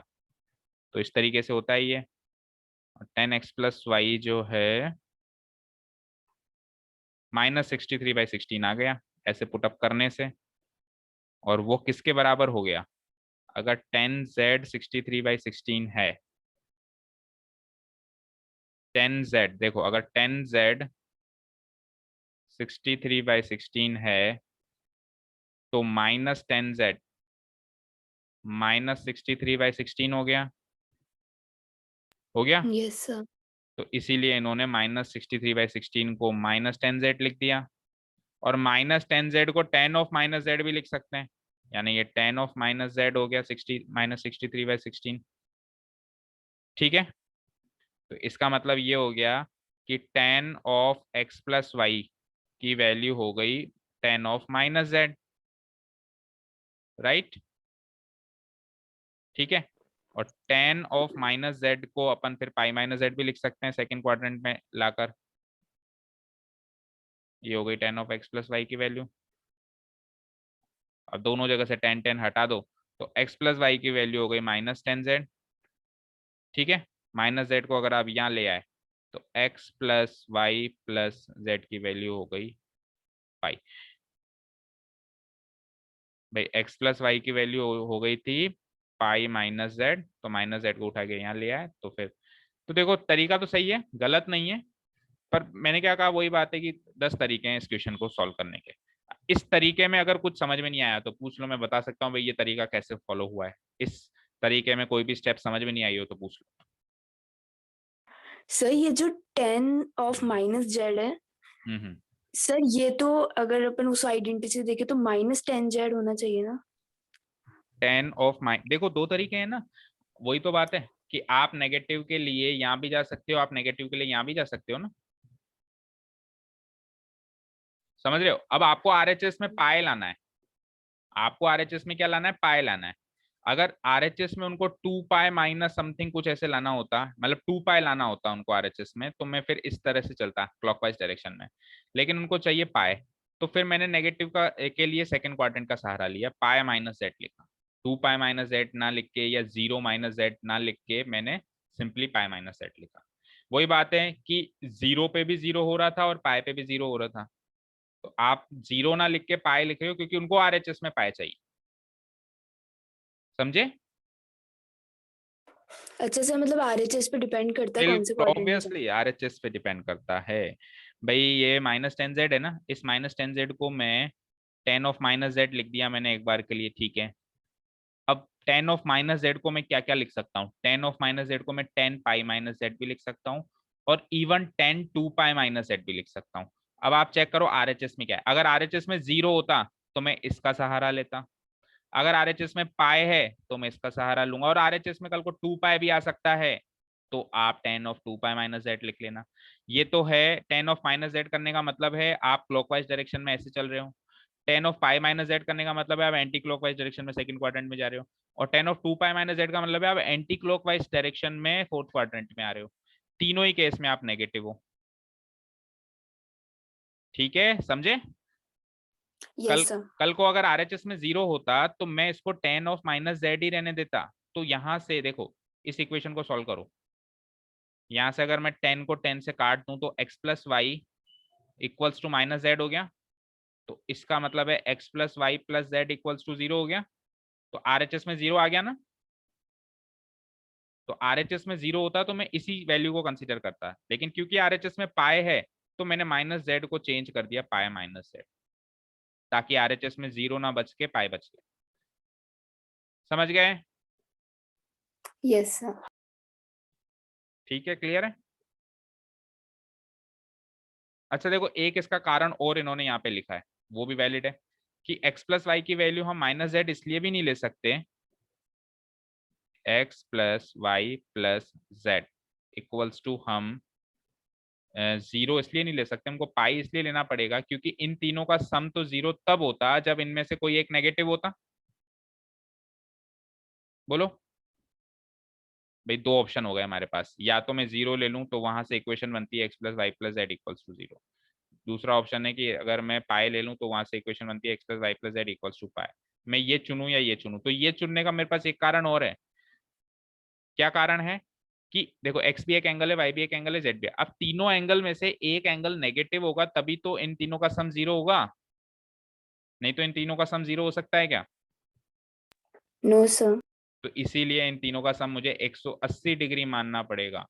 तो इस तरीके से होता है ये। 10x प्लस वाई जो है -63/16 आ गया ऐसे पुटअप करने से, और वो किसके बराबर हो गया, अगर 10z 63/16 है, 10z, देखो अगर 10z 63/16 है, तो -10z -63/16 हो गया, हो गया। Yes sir. तो इसीलिए इन्होंने -63/16 को -10z लिख दिया, और -10z को tan ऑफ -z भी लिख सकते हैं, यानी ये tan ऑफ -z हो गया 63/16। ठीक है, तो इसका मतलब ये हो गया कि tan of x plus y की वैल्यू हो गई tan ऑफ -z, राइट। ठीक है, और tan ऑफ माइनस जेड को अपन फिर पाई माइनस जेड भी लिख सकते हैं सेकंड क्वाड्रेंट में लाकर। ये हो गई tan of x plus y की वैल्यू। अब दोनों जगह से tan tan हटा दो तो x प्लस वाई की वैल्यू हो गई माइनस टेन जेड। ठीक है, माइनस जेड को अगर आप यहाँ ले आए तो x plus y plus z की वैल्यू हो गई पाई। भाई x प्लस वाई की वैल्यू हो गई थी पाई माइनस जेड, तो माइनस जेड को उठा के यहाँ ले आए तो फिर तो देखो तरीका तो सही है, गलत नहीं है, पर मैंने क्या कहा वही बात है कि 10 तरीके हैं इस क्वेश्चन को सॉल्व करने के। इस तरीके में अगर कुछ समझ में नहीं आया तो पूछ लो, मैं बता सकता हूँ भाई ये तरीका कैसे फॉलो हुआ है। इस तरीके में कोई भी स्टेप समझ में नहीं आई हो तो पूछ लो। सर ये जो 10 ऑफ माइनस जेड है हम्म। सर, ये तो अगर अपन उस आइडेंटिटी से देखें तो माइनस 10 जेड होना चाहिए ना। 10 ऑफ माइ देखो दो तरीके हैं ना, वही तो बात है कि आप नेगेटिव के लिए यहाँ भी जा सकते हो, आप नेगेटिव के लिए यहाँ भी जा सकते हो ना, समझ रहे हो। अब आपको आरएचएस में पाए लाना है, आपको आरएचएस में क्या लाना है, पाए लाना है। अगर आरएचएस में उनको 2 पाए माइनस समथिंग कुछ ऐसे लाना होता, मतलब 2 पाए लाना होता उनको आरएचएस में, तो मैं फिर इस तरह से चलता क्लॉकवाइज डायरेक्शन में, लेकिन उनको चाहिए पाए, तो फिर मैंने नेगेटिव का के लिए सेकंड क्वाड्रेंट का सहारा लिया, पाए माइनस जेड लिखा। 2 पाए माइनस जेड ना लिख के या 0 माइनस जेड ना लिख के मैंने सिंपली पाए माइनस जेड लिखा। वही बात है कि 0 पे भी 0 हो रहा था और पाए पे भी 0 हो रहा था, तो आप 0 ना लिख के पाए लिख रहे हो क्योंकि उनको आरएचएस में पाए चाहिए, समझे। अच्छा सर, मतलब आरएचएस पे डिपेंड करता है कौन से बिल्कुल क्वाड्रेंट में जाना। ऑब्वियसली आरएचएस पे डिपेंड करता है। भाई ये माइनस टेन जेड है ना, इस माइनस टेन जेड को मैं 10 ऑफ माइनस जेड लिख दिया मैंने एक बार के लिए, ठीक है। अब 10 ऑफ माइनस जेड को मैं क्या क्या लिख सकता हूँ, 10 ऑफ माइनस जेड को मैं 10 पाई माइनस जेड भी लिख सकता हूँ, और इवन 10 2 पाई माइनस जेड भी लिख सकता हूँ। अब आप चेक करो आरएचएस में क्या है, अगर आरएचएस में 0 होता तो मैं इसका सहारा लेता, अगर आरएचएस में पाए है तो मैं इसका सहारा लूंगा, और आरएचएस में कल को 2 पाए भी आ सकता है तो आप 10 ऑफ 2 पाई माइनस जेड लिख लेना। ये तो है 10 ऑफ माइनस जेड करने का मतलब है आप क्लॉकवाइज डायरेक्शन में ऐसे चल रहे हो, 10 ऑफ पाई माइनस जेड करने का मतलब है आप एंटी क्लॉकवाइज डायरेक्शन में सेकंड क्वाड्रेंट में जा रहे हो, और 10 ऑफ 2 पाई माइनस जेड का मतलब है आप एंटी क्लॉकवाइज डायरेक्शन में फोर्थ क्वाड्रेंट में आ रहे हो। तीनों ही केस में आप नेगेटिव हो, ठीक है, समझे। कल यस सर। कल को अगर आरएचएस में 0 होता तो मैं इसको 10 ऑफ माइनस जेड ही रहने देता। तो यहां से देखो इस इक्वेशन को सॉल्व करो, यहां से अगर मैं 10 को 10 से काट दूं तो x plus y equals to minus z हो गया, तो इसका मतलब है x plus y plus z equals to 0 हो गया, तो आरएचएस में 0 आ गया ना। तो आरएचएस में 0 होता तो मैं इसी वैल्यू को कंसीडर करता, लेकिन क्योंकि आरएचएस में पाए है तो मैंने माइनस जेड को चेंज कर दिया पाए माइनस जेड, ताकि आरएचएस में 0 ना बच के पाए बच गए, समझ गए। Yes sir. ठीक है, क्लियर है। अच्छा देखो एक इसका कारण और इन्होंने यहाँ पे लिखा है, वो भी वैलिड है कि x प्लस वाई की वैल्यू हम माइनस जेड इसलिए भी नहीं ले सकते, x plus y plus z equals to हम 0 इसलिए नहीं ले सकते, हमको पाई इसलिए लेना पड़ेगा क्योंकि इन तीनों का सम तो 0 तब होता जब इनमें से कोई एक नेगेटिव होता। बोलो भाई, दो ऑप्शन हो गए हमारे पास, या तो मैं 0 ले लूं तो वहां से इक्वेशन बनती है x plus y plus z equals to 0, दूसरा ऑप्शन है कि अगर मैं पाए ले लूं तो वहां से इक्वेशन बनती है x plus y plus z equals to pi. मैं ये चुनूं या ये चुनूं, तो ये चुनने का मेरे पास एक कारण और है। क्या कारण है कि देखो x भी एक एंगल है, y भी एक एंगल है, z भी है। अब तीनों एंगल में से एक एंगल नेगेटिव होगा तभी तो इन तीनों का सम 0 होगा, नहीं तो इन तीनों का सम 0 हो सकता है क्या। No sir. तो इसीलिए इन तीनों का सम मुझे 180 डिग्री मानना पड़ेगा,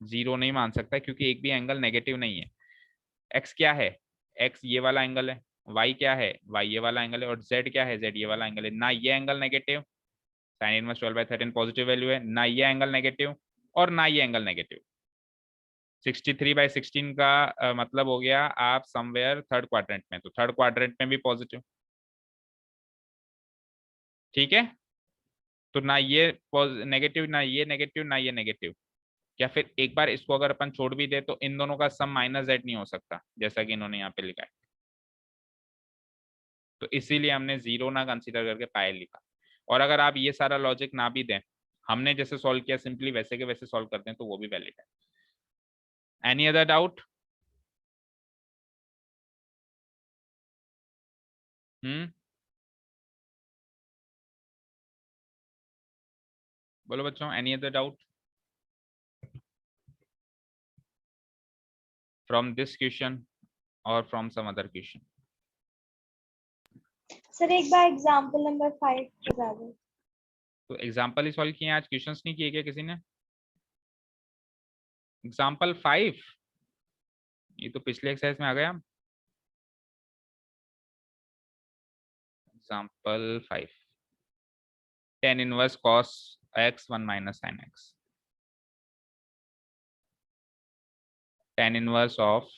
0 नहीं मान सकता क्योंकि एक भी एंगल नेगेटिव नहीं है। x क्या है, x ये वाला एंगल है, y क्या है, y ये वाला एंगल है, और z क्या है, z ये वाला एंगल है। ना ये angle negative, sign inverse 12/13 positive value है, ना ये एंगल नेगेटिव और ना ये एंगल नेगेटिव। 63/16 का मतलब हो गया आप समवेयर थर्ड क्वाड्रेंट में, तो थर्ड क्वाड्रेंट में भी पॉजिटिव, ठीक है। तो ना ये नेगेटिव ना ये नेगेटिव ना ये नेगेटिव, या फिर एक बार इसको अगर अपन छोड़ भी दे तो इन दोनों का सम माइनस जेड नहीं हो सकता जैसा कि इन्होंने यहाँ पे लिखा है, तो इसीलिए हमने 0 ना कंसीडर करके पाए लिखा। और अगर आप ये सारा लॉजिक ना भी दें हमने जैसे सॉल्व किया सिंपली वैसे के वैसे सॉल्व करते हैं तो वो भी वैलिड है। Any other doubt? बोलो बच्चों, any other doubt from this question और from some other question? Sir एक बार एग्जांपल नंबर 5 बता दो। तो एग्जाम्पल ही सॉल्व किए हैं, आज क्वेश्चंस नहीं किए क्या किसी ने? एग्जाम्पल 5 ये तो पिछले एक्सरसाइज में आ गया। Example 5 tan inverse cos x 1 minus sin x, tan inverse of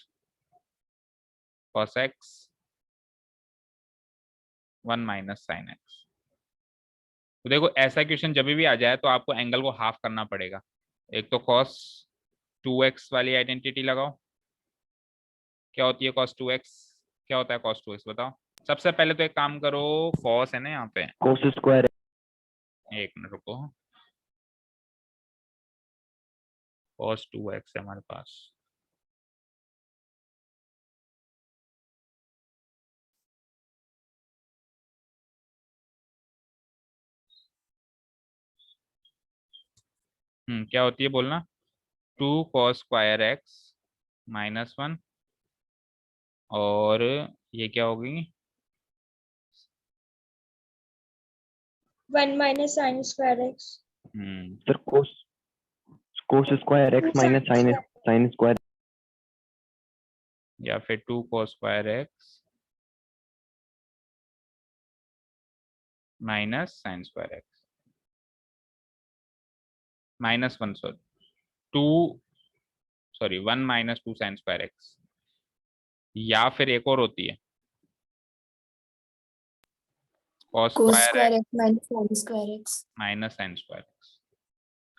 cos x 1 minus sin x। तो देखो ऐसा क्वेश्चन जब भी आ जाए तो आपको एंगल को हाफ करना पड़ेगा। एक तो cos 2x वाली आइडेंटिटी लगाओ। क्या होती है cos 2x? क्या होता है cos 2x बताओ। सबसे पहले तो एक काम करो, cos है ना यहाँ पे, कोस स्क्वायर एक मिनट रुको, cos 2x है हमारे पास। क्या होती है बोलना? 2 cos स्क्वायर x -1 और ये क्या होगी? 1 minus sine square x. Sir कोस cos square x minus sine square या फिर 2 cos square x minus sine square x -1 sorry 1 minus 2 sine square x, या फिर एक और होती है cos cos square square x x minus sin square x। Minus sine square x।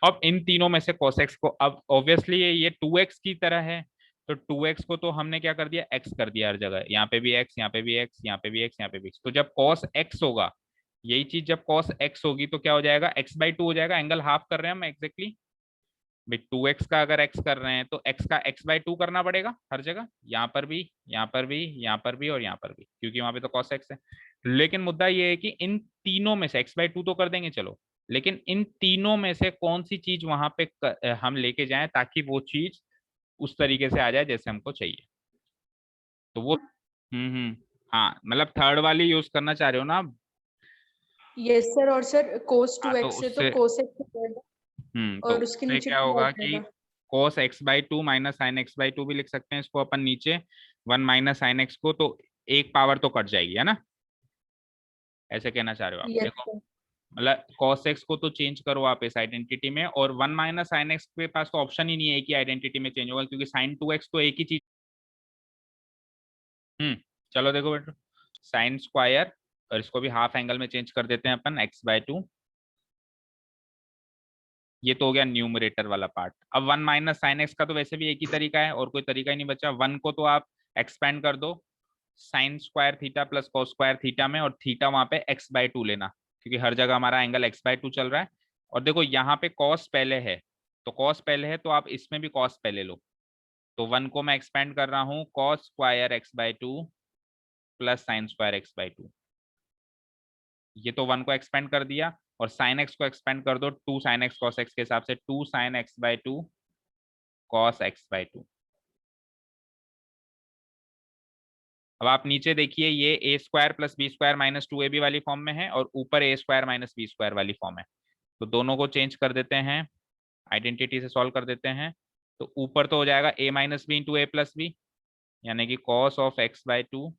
अब इन तीनों में से cos x को, अब ऑब्वियसली ये 2x की तरह है, तो 2x को तो हमने क्या कर दिया, x कर दिया हर जगह, यहाँ पे भी x, यहाँ पे भी x, यहाँ पे भी x, यहाँ पे भी x। तो जब cos x होगा, यही चीज जब cos x होगी तो क्या हो जाएगा, x/2 हो जाएगा। एंगल हाफ कर रहे हैं हम एग्जैक्टली भाई, 2x का अगर x कर रहे हैं तो x का x/2 करना पड़ेगा हर जगह, यहाँ पर भी, यहाँ पर भी, यहाँ पर भी और यहाँ पर भी, क्योंकि वहां पे तो cos x है। लेकिन मुद्दा ये है कि इन तीनों में से x/2 तो कर देंगे चलो, लेकिन इन तीनों में से कौन सी चीज वहां पे हम लेके जाएं ताकि वो चीज उस तरीके से आ जाए जैसे हमको चाहिए। तो वो हाँ, मतलब थर्ड वाली यूज करना चाह रहे हो ना आप? Yes sir. और सर cos हाँ, तो 2x है तो उससे cos x हो तो और उसके उससे नीचे क्या 2 आ होगा कि जाएगा। cos x/2 minus sign x/2 भी लिख सकते हैं इसको अपन नीचे, 1 माइनस साइन x को, तो एक पावर तो कट जाएगी है ना, ऐसे कहना चाह रहे हो आप? यस देखो सर। मतलब cos x को तो चेंज करो आप इस आइडेंटिटी में, और 1 माइनस साइन x के पास तो ऑप्शन ही नहीं है एक ही आइडेंटिटी में चेंज होगा, क्योंकि साइन 2x तो एक ही चीज। चलो देखो बेटा, साइन स्क्वायर, और इसको भी हाफ एंगल में चेंज कर देते हैं अपन x/2। ये तो हो गया न्यूमरेटर वाला पार्ट। अब 1 माइनस साइन एक्स का तो वैसे भी एक ही तरीका है, और कोई तरीका ही नहीं बचा। 1 को तो आप एक्सपेंड कर दो sign square theta plus cos square theta में, और थीटा वहां पे x/2 लेना, क्योंकि हर जगह हमारा एंगल x/2 चल रहा है। और देखो यहाँ पे कॉस पहले है, तो कॉस पहले है तो आप इसमें भी कॉस पहले लो। तो 1 को मैं एक्सपेंड कर रहा हूँ cos square x/2 plus sine square x/2। ये तो 1 को एक्सपेंड कर दिया, और साइन एक्स को एक्सपेंड कर दो 2 साइन एक्स कॉस एक्स के हिसाब से, 2 साइन x/2 कॉस x/2। अब आप नीचे देखिए, ये a square plus b square minus 2ab वाली फॉर्म में है, और ऊपर a square minus b square वाली फॉर्म है। तो दोनों को चेंज कर देते हैं, आइडेंटिटी से सॉल्व कर देते हैं। तो ऊपर तो हो जाएगा a minus b into a plus b, यानी कि cos of x/2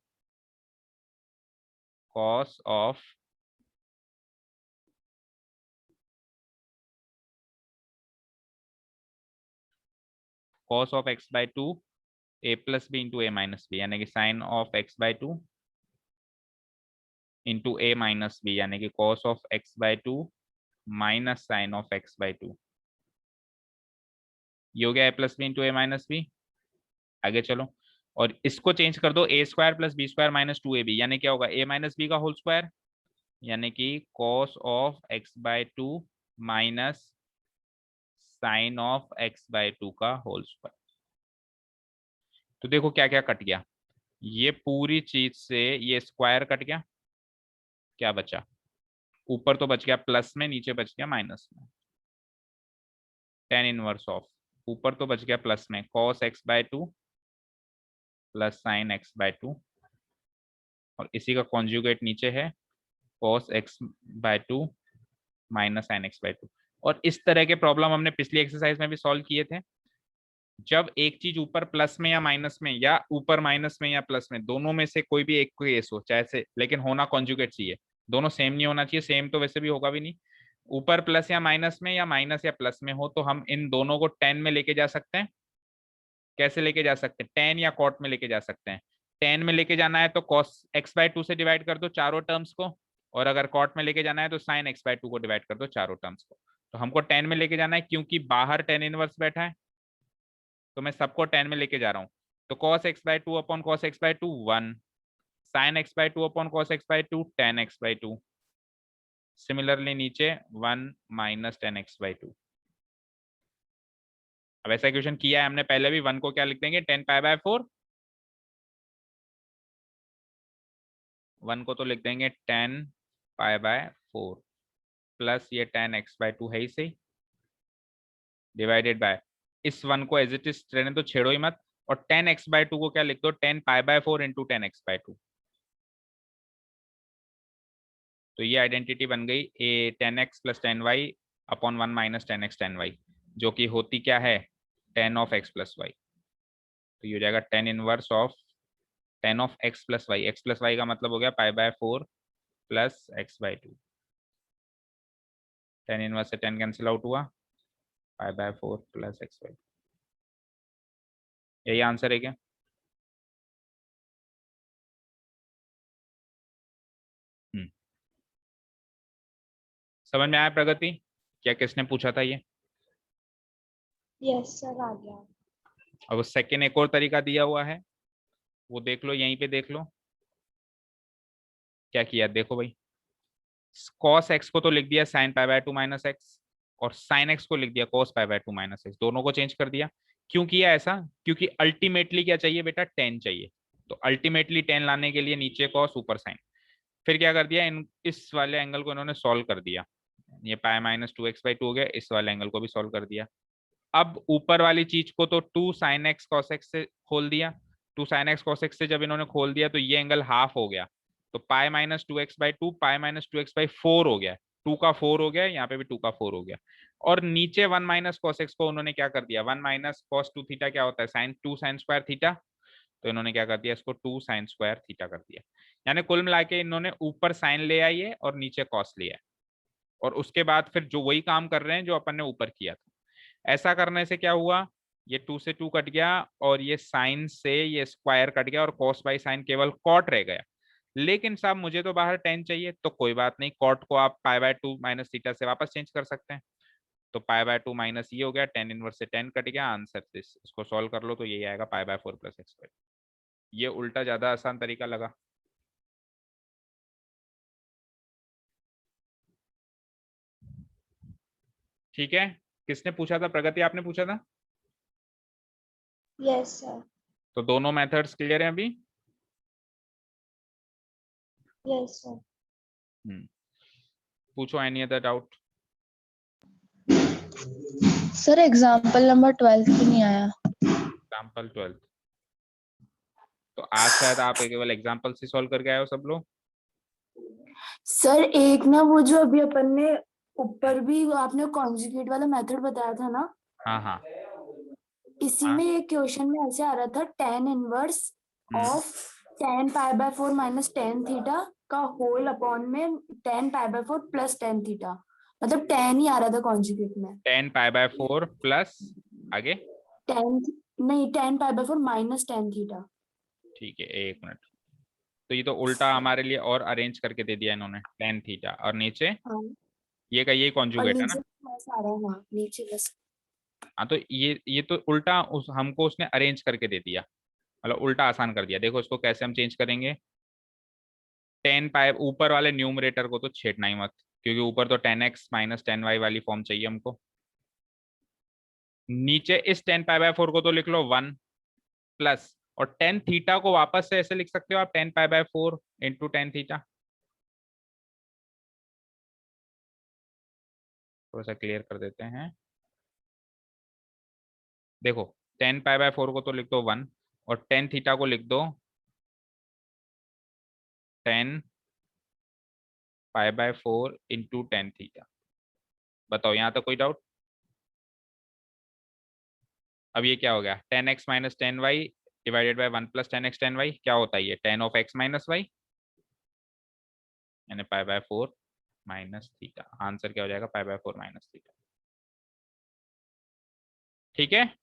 cos of x/2 a plus b into a minus b, यानी कि sine of x/2 into a minus b, यानी कि cos of x/2 minus sine of x/2। ये हो गया a plus b into a minus b. आगे चलो, और इसको चेंज कर दो a square plus b square minus 2ab, यानी क्या होगा, a माइनस बी का होल स्क्वायर, यानी कि cos of x/2 minus sine of x/2 का होल स्क्वायर। तो देखो क्या क्या कट गया, ये पूरी चीज से ये स्क्वायर कट गया, क्या बचा, ऊपर तो बच गया प्लस में, नीचे बच गया माइनस में। tan इनवर्स ऑफ, ऊपर तो बच गया प्लस में cos x/2 plus sin x/2, और इसी का कॉन्जुगेट नीचे है cos x/2 minus sin x/2। और इस तरह के प्रॉब्लम हमने पिछली एक्सरसाइज में भी सॉल्व किए थे। जब एक चीज ऊपर प्लस में या माइनस में, या ऊपर माइनस में या प्लस में, दोनों में से कोई भी एक केस हो चाहे से, लेकिन होना कॉन्जुगेट चाहिए, दोनों सेम नहीं होना चाहिए, सेम तो वैसे भी होगा भी नहीं। ऊपर प्लस या माइनस में, या माइनस या प्लस में हो, तो हम इन दोनों को टेन में लेके जा सकते हैं। कैसे लेके जा सकते हैं, टेन या कॉट में लेके जा सकते हैं। टेन में लेके जाना है तो cos x/2 से डिवाइड कर दो चारों टर्म्स को, और अगर कॉट में लेके जाना है तो sin x/2 को डिवाइड कर दो चारों टर्म्स को। तो हमको टेन में लेके जाना है क्योंकि बाहर tan इनवर्स बैठा है, तो मैं सबको टेन में लेके जा रहा हूँ। तो cos x/2 upon cos x/2 1, sin x/2 upon cos x/2 tan x/2। Similarly नीचे 1 माइनस tan x/2। अब ऐसा क्वेश्चन किया है हमने पहले भी, 1 को क्या लिख देंगे, 10 π/4, 1 को तो लिख देंगे 10 π/4 प्लस ये tan x/2 है ही सही, डिवाइडेड बाय, इस 1 को एज इट इज रहने तो छेड़ो ही मत, और tan x/2 को क्या लिख दो, 10 π/4 इंटू tan x/2। तो ये आइडेंटिटी बन गई ए tan x plus tan y upon 1 minus tan x tan y, जो कि होती क्या है, tan of x plus y. तो ये हो जाएगा tan inverse of tan of x plus y, x plus y का मतलब हो गया π/4 प्लस x/2। tan इनवर्स से tan कैंसिल आउट हुआ, π/4 प्लस x/2। यही आंसर है क्या? समझ में आया प्रगति, क्या किसने पूछा था ये? यस सर आ गया। अब सेकेंड एक और तरीका दिया हुआ है, वो देख लो, यहीं पे देख लो क्या किया। देखो भाई, cos x को तो लिख दिया sin π/2 माइनस एक्स, और sin x को लिख दिया cos π/2 माइनस एक्स, दोनों को चेंज कर दिया। क्यों किया ऐसा? क्योंकि अल्टीमेटली क्या चाहिए बेटा, tan चाहिए। तो अल्टीमेटली tan लाने के लिए नीचे cos ऊपर sin। फिर क्या कर दिया, इस वाले एंगल को इन्होंने सॉल्व कर दिया, ये π-2x/2 हो गया, इस वाले एंगल को भी सॉल्व कर दिया। अब ऊपर वाली चीज को तो 2 sin x cos x से खोल दिया, 2 sin x cos x से जब इन्होंने खोल दिया तो ये एंगल हाफ हो गया, तो π-2x/2 π-2x/4 हो गया, 2 का 4 हो गया, यहाँ पे भी 2 का 4 हो गया। और नीचे 1 माइनस cos x को उन्होंने क्या कर दिया, 1 माइनस cos 2 थीटा क्या होता है, sin 2 sin स्क्वायर थीटा, तो इन्होंने क्या कर दिया, इसको 2 sin स्क्वायर थीटा कर दिया। यानी कुल मिला के इन्होंने ऊपर sin ले आई है और नीचे cos लिया है, और उसके बाद फिर जो वही काम कर रहे हैं जो अपन ने ऊपर किया था। ऐसा करने से क्या हुआ, ये 2 से 2 कट गया, और ये साइन से ये स्क्वायर कट गया, और cos बाई साइन केवल कॉट रह गया। लेकिन साहब मुझे तो बाहर tan चाहिए, तो कोई बात नहीं, कॉट को आप π/2 माइनस थीटा से वापस चेंज कर सकते हैं। तो π/2 माइनस ये हो गया, tan इनवर्स से tan कट गया, आंसर इसको सॉल्व कर लो तो यही आएगा π/4 प्लस x/2। ये उल्टा ज्यादा आसान तरीका लगा। ठीक है, किसने पूछा था, प्रगति आपने पूछा था? Yes sir. तो दोनों मेथड्स क्लियर हैं अभी? Yes sir. पूछो any other doubt. Sir example number 12 भी नहीं आया। एग्जाम्पल 12, तो आज शायद आप केवल एग्जाम्पल से सॉल्व करके आए हो सब लोग। सर एक ना वो जो अभी अपन ने ऊपर भी आपने कॉन्जुगेट वाला मेथड बताया था ना, हाँ हाँ इसी हाँ। में एक क्वेश्चन में ऐसे आ रहा था tan inverse of tan π/4 minus tan theta का होल अपॉन में tan π/4 प्लस tan थीटा, मतलब tan ही आ रहा था कॉन्जुगेट में। tan π/4 प्लस आगे tan नहीं, tan π/4 माइनस tan थीटा। ठीक है, एक मिनट। तो ये तो उल्टा हमारे लिए और अरेंज करके दे दिया इन्होंने, tan थीटा, और नीचे हाँ, ये का ये और कॉन्जुगेट है ना। नीचे प्लस आ रहा है, हाँ नीचे बस। हाँ, तो ये तो उल्टा हमको उसने अरेंज करके दे दिया, मतलब उल्टा आसान कर दिया। देखो इसको कैसे हम चेंज करेंगे, tan π ऊपर वाले न्यूमरेटर को तो छेड़ना ही मत, क्योंकि ऊपर तो 10x माइनस 10y वाली फॉर्म चाहिए हमको। नीचे इस 10π/4 को तो लिख लो 1 प्लस, और tan थीटा को वापस से ऐसे लिख सकते हो आप 10π/4 इंटू tan थीटा। थोड़ा सा क्लियर कर देते हैं। देखो 10π/4 को तो लिख दो 1, और tan थीटा को लिख दो 10π/4 इंटू tan थीटा। बताओ यहाँ तक कोई डाउट? अब ये क्या हो गया, 10x minus 10y divided by 1 plus 10x 10y, क्या होता है ये 10 ऑफ x माइनस y, यानी π/4 माइनस थीटा। आंसर क्या हो जाएगा, π/4 माइनस थीटा। ठीक है,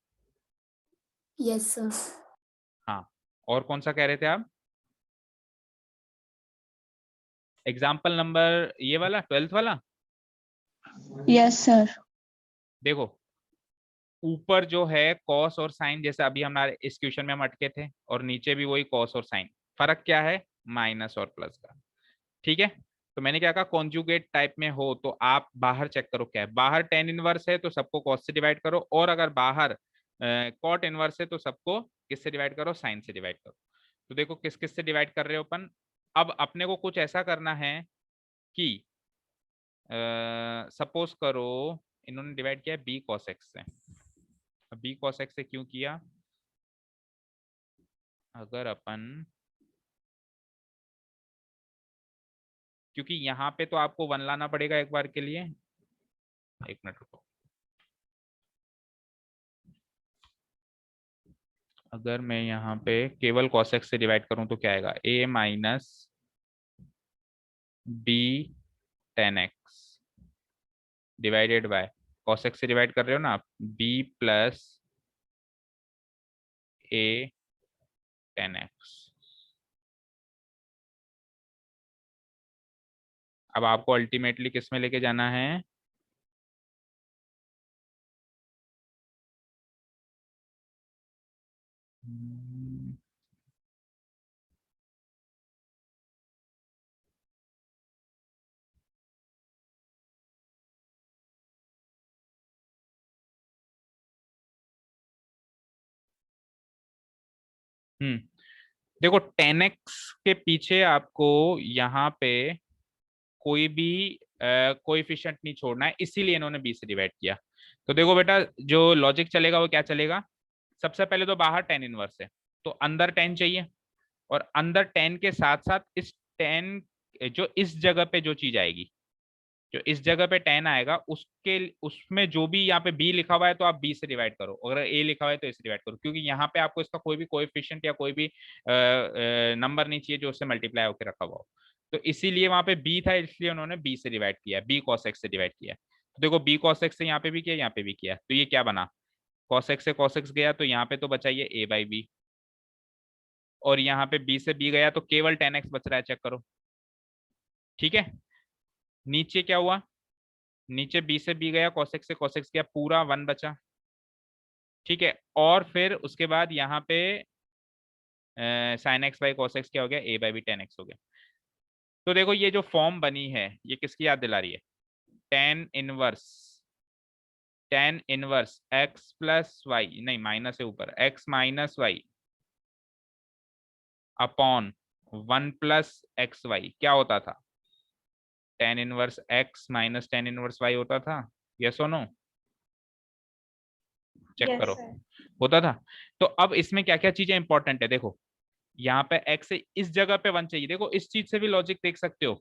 यस सर। हाँ। और कौन सा कह रहे थे आप? एग्जाम्पल नंबर ये वाला 12th वाला। Yes sir. देखो ऊपर जो है कॉस और साइन, जैसे अभी हमारे इस क्वेश्चन में हम अटके थे, और नीचे भी वही कॉस और साइन। फर्क क्या है, माइनस और प्लस का। ठीक है, तो मैंने क्या कहा, कॉन्जुगेट टाइप में हो तो आप बाहर चेक करो क्या है। बाहर टेन इनवर्स है तो सबको कॉस से डिवाइड करो, और अगर बाहर कॉट इनवर्स है तो सबको किससे डिवाइड करो, साइन से डिवाइड करो। तो देखो किस किस से डिवाइड कर रहे हो अपन। अब अपने को कुछ ऐसा करना है कि सपोज करो इन्होंने डिवाइड किया बी कॉस एक्स से। बी कॉस एक्स से क्यों किया, अगर अपन, क्योंकि यहाँ पे तो आपको 1 लाना पड़ेगा एक बार के लिए। एक मिनट रुको, अगर मैं यहाँ पे केवल cos x से डिवाइड करूं तो क्या आएगा, a minus b tan x divided by, cos x से डिवाइड कर रहे हो ना आप, b plus a tan x। अब आपको अल्टीमेटली किस में लेके जाना है, देखो 10x के पीछे आपको यहाँ पे कोई भी कोएफिशिएंट नहीं छोड़ना है, इसीलिए इन्होंने b से डिवाइड किया। तो देखो बेटा जो लॉजिक चलेगा वो क्या चलेगा, सबसे पहले तो बाहर tan इनवर्स है तो अंदर tan चाहिए, और अंदर tan के साथ साथ इस tan जो इस जगह पे जो चीज आएगी, जो इस जगह पे tan आएगा उसके उसमें जो भी यहाँ पे b लिखा हुआ है तो आप b से डिवाइड करो, अगर a लिखा हुआ है तो इसे डिवाइड करो, क्योंकि यहाँ पे आपको इसका कोई भी कोएफिशिएंट या कोई भी नंबर नहीं चाहिए जो उससे मल्टीप्लाई होकर रखा हुआ हो। तो इसीलिए वहां पे b था, इसलिए उन्होंने b से डिवाइड किया, b cos x से डिवाइड किया। तो देखो b cos x से यहाँ पे भी किया, यहाँ पे भी किया, तो ये क्या बना, cos x से cos x गया तो यहाँ पे तो बचा ये a/b, और यहाँ पे b से b गया तो केवल tan x बच रहा है, चेक करो। ठीक है, नीचे क्या हुआ, नीचे b से b गया, cos x से cos x गया, पूरा 1 बचा। ठीक है, और फिर उसके बाद यहाँ पे sin x by cos x क्या हो गया, a/b tan x हो गया। तो देखो ये जो फॉर्म बनी है ये किसकी याद दिला रही है, tan inverse x plus y, नहीं माइनस है ऊपर, x minus y upon 1 plus x y, क्या होता था, tan inverse x minus tan inverse y होता था, यस और नो, चेक Yes, करो, sir. होता था। तो अब इसमें क्या क्या चीजें इंपॉर्टेंट है, देखो यहाँ पे x से इस जगह पे 1 चाहिए, देखो इस चीज से भी लॉजिक देख सकते हो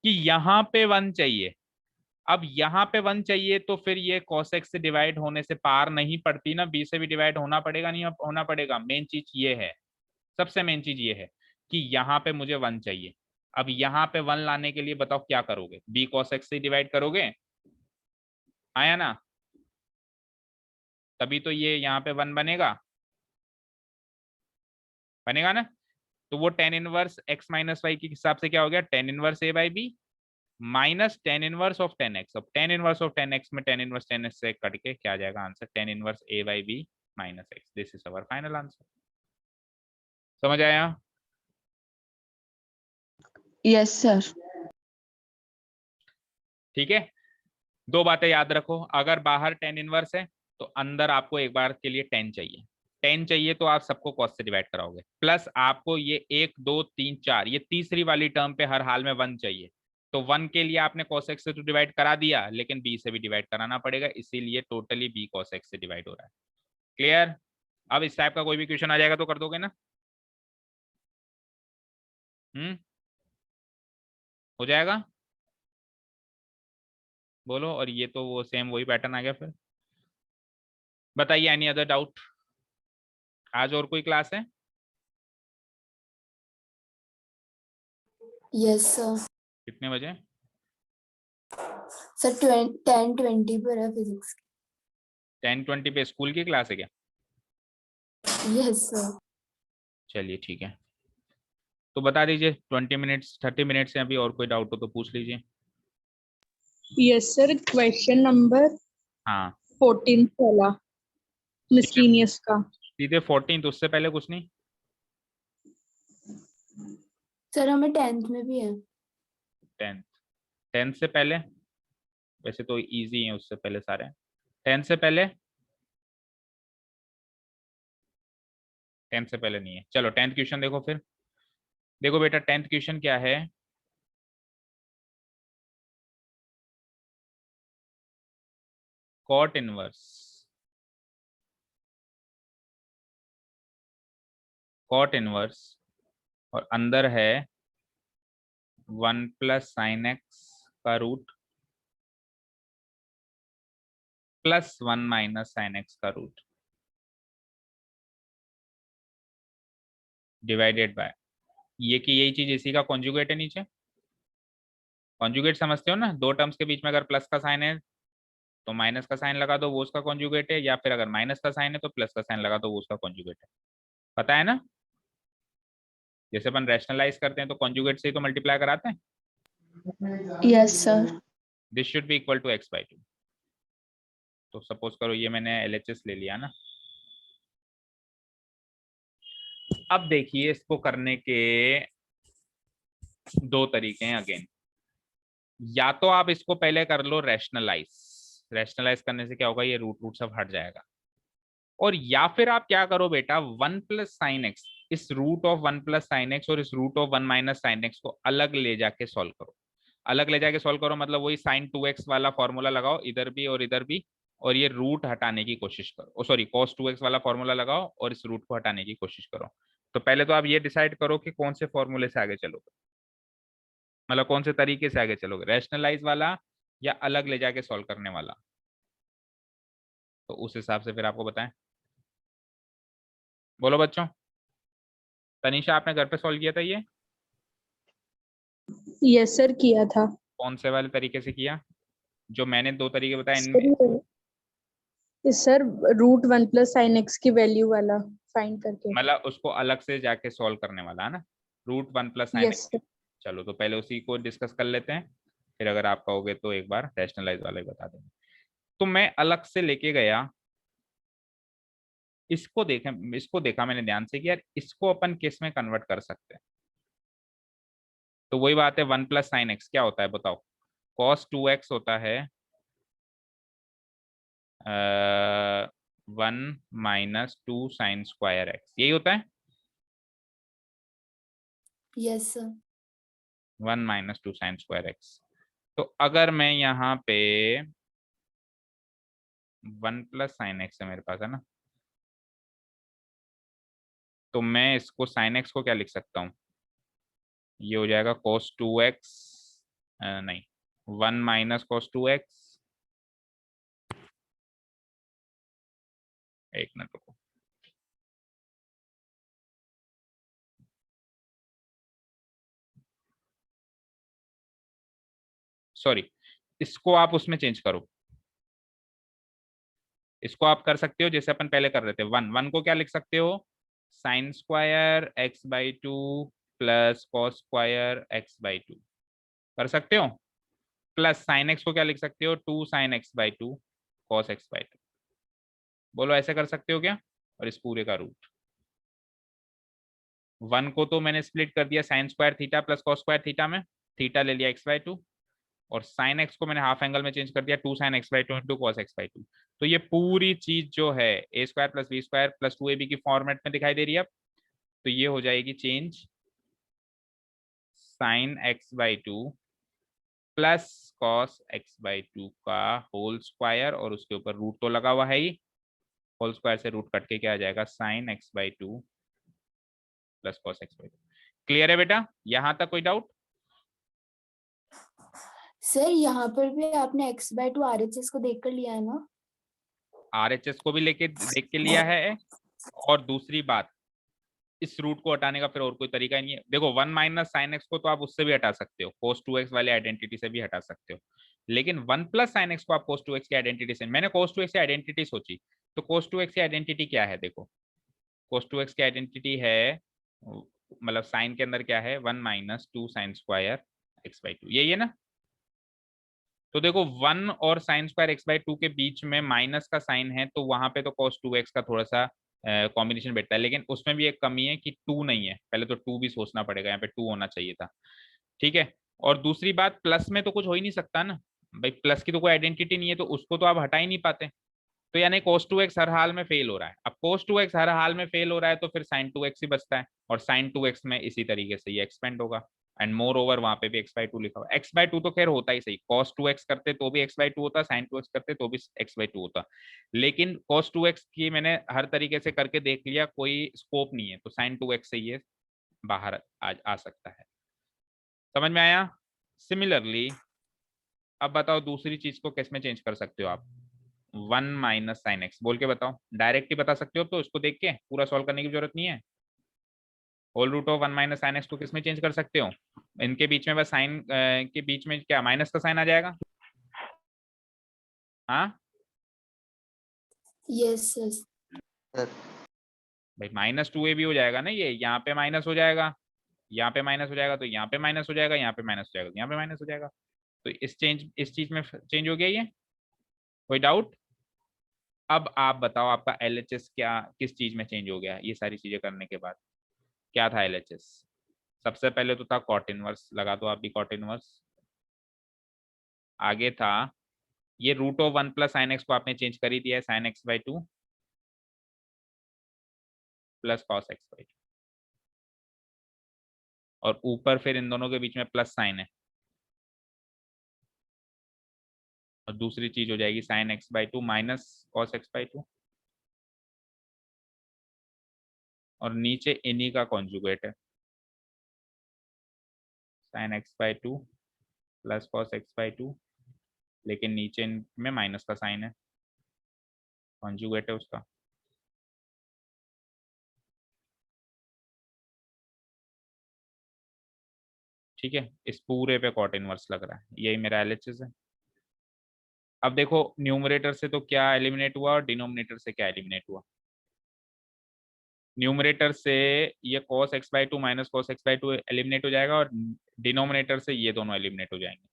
कि यहाँ पे 1 चाहिए। अब यहाँ पे 1 चाहिए तो फिर ये cos x से डिवाइड होने से पार नहीं पड़ती ना, b से भी डिवाइड होना पड़ेगा, नहीं होना पड़ेगा। मेन चीज ये है, सबसे मेन चीज ये है कि यहाँ पे मुझे 1 चाहिए। अब यहाँ पे 1 लाने के लिए बताओ क्या करोगे, b cos x से डिवाइड करोगे, आया ना, तभी तो ये यहाँ पे 1 बनेगा, बनेगा ना। तो वो tan inverse x minus y के हिसाब से क्या हो गया, tan inverse a/b minus tan inverse of tan x। अब tan inverse of tan x में tan इनवर्स tan x से कट के क्या आ जाएगा answer, tan inverse a/b minus x। This is our final answer. समझ आया? Yes sir. ठीक है, दो बातें याद रखो, अगर बाहर टेन इनवर्स है तो अंदर आपको एक बार के लिए टेन चाहिए। टेन चाहिए तो आप सबको कॉस से डिवाइड कराओगे, प्लस आपको ये 1 2 3 4 ये तीसरी वाली टर्म पे हर हाल में 1 चाहिए। तो 1 के लिए आपने cos x से तो डिवाइड करा दिया, लेकिन b से भी डिवाइड कराना पड़ेगा, इसीलिए टोटली b cos x से डिवाइड हो रहा है। क्लियर? अब इस टाइप का कोई भी क्वेश्चन आ जाएगा तो कर दोगे ना? हो जाएगा, बोलो। और ये तो वो सेम वही पैटर्न आ गया फिर। बताइए, एनी अदर डाउट? आज और कोई क्लास है? Yes sir. कितने बजे? सर 10:20 पर है फिजिक्स 10:20 पे स्कूल की क्लास है क्या? की। Yes sir. चलिए ठीक है, तो बता दीजिए 20 मिनट्स 30 मिनट्स से, अभी और कोई डाउट हो तो पूछ लीजिए। यस सर, क्वेश्चन नंबर हाँ 14 वाला मिसलिनियस का। सीधे 14, तो उससे पहले कुछ नहीं? सर हमें 10th में भी है। 10th? 10th से पहले? वैसे तो इजी है उससे पहले सारे। 10th से पहले? 10th से पहले नहीं है। चलो 10th क्वेश्चन देखो फिर। देखो बेटा 10th क्वेश्चन क्या है, कॉट इनवर्स, कॉट इनवर्स और अंदर है 1 प्लस साइन एक्स का root plus 1 minus sine x का रूट डिवाइडेड बाय ये कि यही चीज इसी का कॉन्जुगेट है नीचे। कॉन्जुगेट समझते हो ना, दो टर्म्स के बीच में अगर प्लस का साइन है तो माइनस का साइन लगा दो, वो उसका कॉन्जुगेट है, या फिर अगर माइनस का साइन है तो प्लस का साइन लगा दो, वो उसका कॉन्जुगेट है। पता है ना? जैसे अपन रैशनलाइज करते हैं तो कॉन्जुगेट से ही तो मल्टीप्लाई कराते हैं। Yes sir. This should be equal to x/2। तो सपोज करो ये मैंने LHS ले लिया ना। अब देखिए इसको करने के दो तरीके हैं अगेन। या तो आप इसको पहले कर लो रैशनलाइज, रैशनलाइज करने से क्या होगा, ये रूट रूट सब हट जाएगा। और या फिर आप क्या करो बेटा, 1 प्लस साइन एक्स, इस root of 1 plus sine x और इस root of 1 minus sine x को अलग ले जाके सॉल्व करो। अलग ले जाके सॉल्व करो मतलब वही साइन 2x वाला फॉर्मूला लगाओ इधर भी और इधर भी, और ये रूट हटाने की कोशिश करो, सॉरी cos 2x वाला फॉर्मूला लगाओ और इस रूट को हटाने की कोशिश करो। तो पहले तो आप ये डिसाइड करो कि कौन से फॉर्मूले से आगे चलोगे, मतलब कौन से तरीके से आगे चलोगे, रैशनलाइज वाला या अलग ले जाके सॉल्व करने वाला। तो उस हिसाब से फिर आपको बताएं। बोलो बच्चों। तनीषा आपने घर पे सॉल्व किया था ये? यस सर, किया था। कौन से वाले तरीके से किया? जो मैंने दो तरीके बताए इनमें? Sir root 1 plus sine x की वैल्यू वाला फाइंड करके। मतलब उसको अलग से जाके सॉल्व करने वाला है ना, root 1 plus sine yes x. Sir. चलो तो पहले उसी को डिस्कस कर लेते हैं, फिर अगर आप कहोगे तो एक बार रैशनलाइज वाला ही बता देंगे। तो मैं अलग से लेके गया, इसको देखा मैंने ध्यान से कि यार इसको अपन किस में कन्वर्ट कर सकते हैं। तो वही बात है, 1 प्लस साइन एक्स क्या होता है बताओ? cos 2x होता है 1 माइनस 2 साइन स्क्वायर एक्स, यही होता है। Yes sir. 1 minus 2 sine square x. तो अगर मैं यहाँ पे 1 प्लस साइन एक्स है मेरे पास है ना, तो मैं इसको साइन एक्स को क्या लिख सकता हूँ, ये हो जाएगा cos 2x, नहीं 1 माइनस cos 2x। एक मिनट रुको, सॉरी, इसको आप उसमें चेंज करो। इसको आप कर सकते हो जैसे अपन पहले कर रहे थे, 1 को क्या लिख सकते हो, sine square x/2 plus cos square x/2 कर सकते हो। प्लस साइन एक्स को क्या लिख सकते हो, 2 साइन x/2 कॉस x/2। बोलो ऐसे कर सकते हो क्या? और इस पूरे का रूट 1 को तो मैंने स्प्लिट कर दिया sign square theta plus cos square theta में, थीटा ले लिया x/2, और साइन एक्स को मैंने हाफ एंगल में चेंज कर दिया 2 sin x by 2 into cos x by 2। तो ये पूरी चीज जो है a square plus b square plus 2ab की फॉर्मेट में दिखाई दे रही है। अब तो ये हो जाएगी change sin x by 2 plus cos x by 2 का होल स्क्वायर, और उसके ऊपर रूट तो लगा हुआ है ही, होल स्क्वायर से रूट कट के क्या आ जाएगा sin x by 2 plus cos x by 2। Clear है बेटा, यहां तक कोई डाउट? सर यहाँ पर भी आपने x by 2 RHS को देख कर लिया है ना? RHS को भी लेके देख के लिया है। और दूसरी बात, इस रूट को हटाने का फिर और कोई तरीका ही नहीं है। देखो 1 माइनस साइन एक्स को तो आप उससे भी हटा सकते हो, cos 2x वाले आइडेंटिटी से भी हटा सकते हो, लेकिन 1 प्लस साइन एक्स को आप cos 2x की आइडेंटिटी से, मैंने cos 2x की आइडेंटिटी सोची, तो cos 2x की आइडेंटिटी क्या है? देखो cos 2x की आइडेंटिटी है, मतलब साइन के अंदर क्या है 1 minus 2 sine square x by 2, यही है ना। तो देखो 1 और साइन स्क्वायर एक्स बाई 2 के बीच में माइनस का साइन है, तो वहां पे तो cos 2x का थोड़ा सा कॉम्बिनेशन बैठता है, लेकिन उसमें भी एक कमी है कि 2 नहीं है, पहले तो 2 भी सोचना पड़ेगा, यहाँ पे 2 होना चाहिए था। ठीक है, और दूसरी बात प्लस में तो कुछ हो ही नहीं सकता ना भाई, प्लस की तो कोई आइडेंटिटी नहीं है, तो उसको तो आप हटा ही नहीं पाते, तो यानी cos 2x हर हाल में फेल हो रहा है। अब cos 2x हर हाल में फेल हो रहा है तो फिर sin 2x ही बचता है, और sin 2x में इसी तरीके से ये एक्सपेंड होगा, एंड मोर ओवर वहां पे भी x by 2 लिखा हुआ। x by 2 तो खैर होता ही सही, cos 2x करते तो भी x by 2 होता, sin 2x करते तो भी x by 2 होता, लेकिन cos 2x की मैंने हर तरीके से करके देख लिया, कोई स्कोप नहीं है, तो sin 2x से ये बाहर आ सकता है। समझ में आया? सिमिलरली अब बताओ दूसरी चीज को किस में चेंज कर सकते हो आप? 1 माइनस साइन एक्स बोल के बताओ, डायरेक्ट ही बता सकते हो, तो इसको देख के पूरा सॉल्व करने की जरूरत नहीं है। Whole root of 1 minus sine x को किस में चेंज कर सकते हो? इनके बीच में बस साइन के बीच में क्या माइनस का साइन आ जाएगा? हाँ यस सर। भाई माइनस 2a भी हो जाएगा ना, ये यहाँ पे माइनस हो जाएगा, यहाँ पे माइनस हो जाएगा, तो यहाँ पे माइनस हो जाएगा, यहाँ पे माइनस हो जाएगा, यहाँ पे माइनस हो जाएगा, तो इस चीज में चेंज हो गया ये। कोई डाउट? अब आप बताओ आपका LHS क्या किस चीज में चेंज हो गया ये सारी चीजें करने के बाद? क्या था LHS? सबसे पहले तो था कॉट इनवर्स, लगा दो आप भी कॉट इनवर्स। आगे था ये root of 1 plus sine x को आपने चेंज कर ही दिया है, sine x by 2 plus cos x by 2, और ऊपर फिर इन दोनों के बीच में प्लस साइन है, और दूसरी चीज हो जाएगी sign x by 2 minus cos x by 2, और नीचे इन्हीं का कॉन्जुगेट है, sine x by 2 plus cos x by 2, लेकिन नीचे में माइनस का साइन है, कॉन्जुगेट है उसका। ठीक है, इस पूरे पे कॉट इनवर्स लग रहा है, यही मेरा LHS है। अब देखो न्यूमरेटर से तो क्या एलिमिनेट हुआ और डिनोमिनेटर से क्या एलिमिनेट हुआ? न्यूमरेटर से ये cos x by 2 minus cos x by 2 eliminate हो जाएगा, और डिनोमिनेटर से ये दोनों एलिमिनेट हो जाएंगे।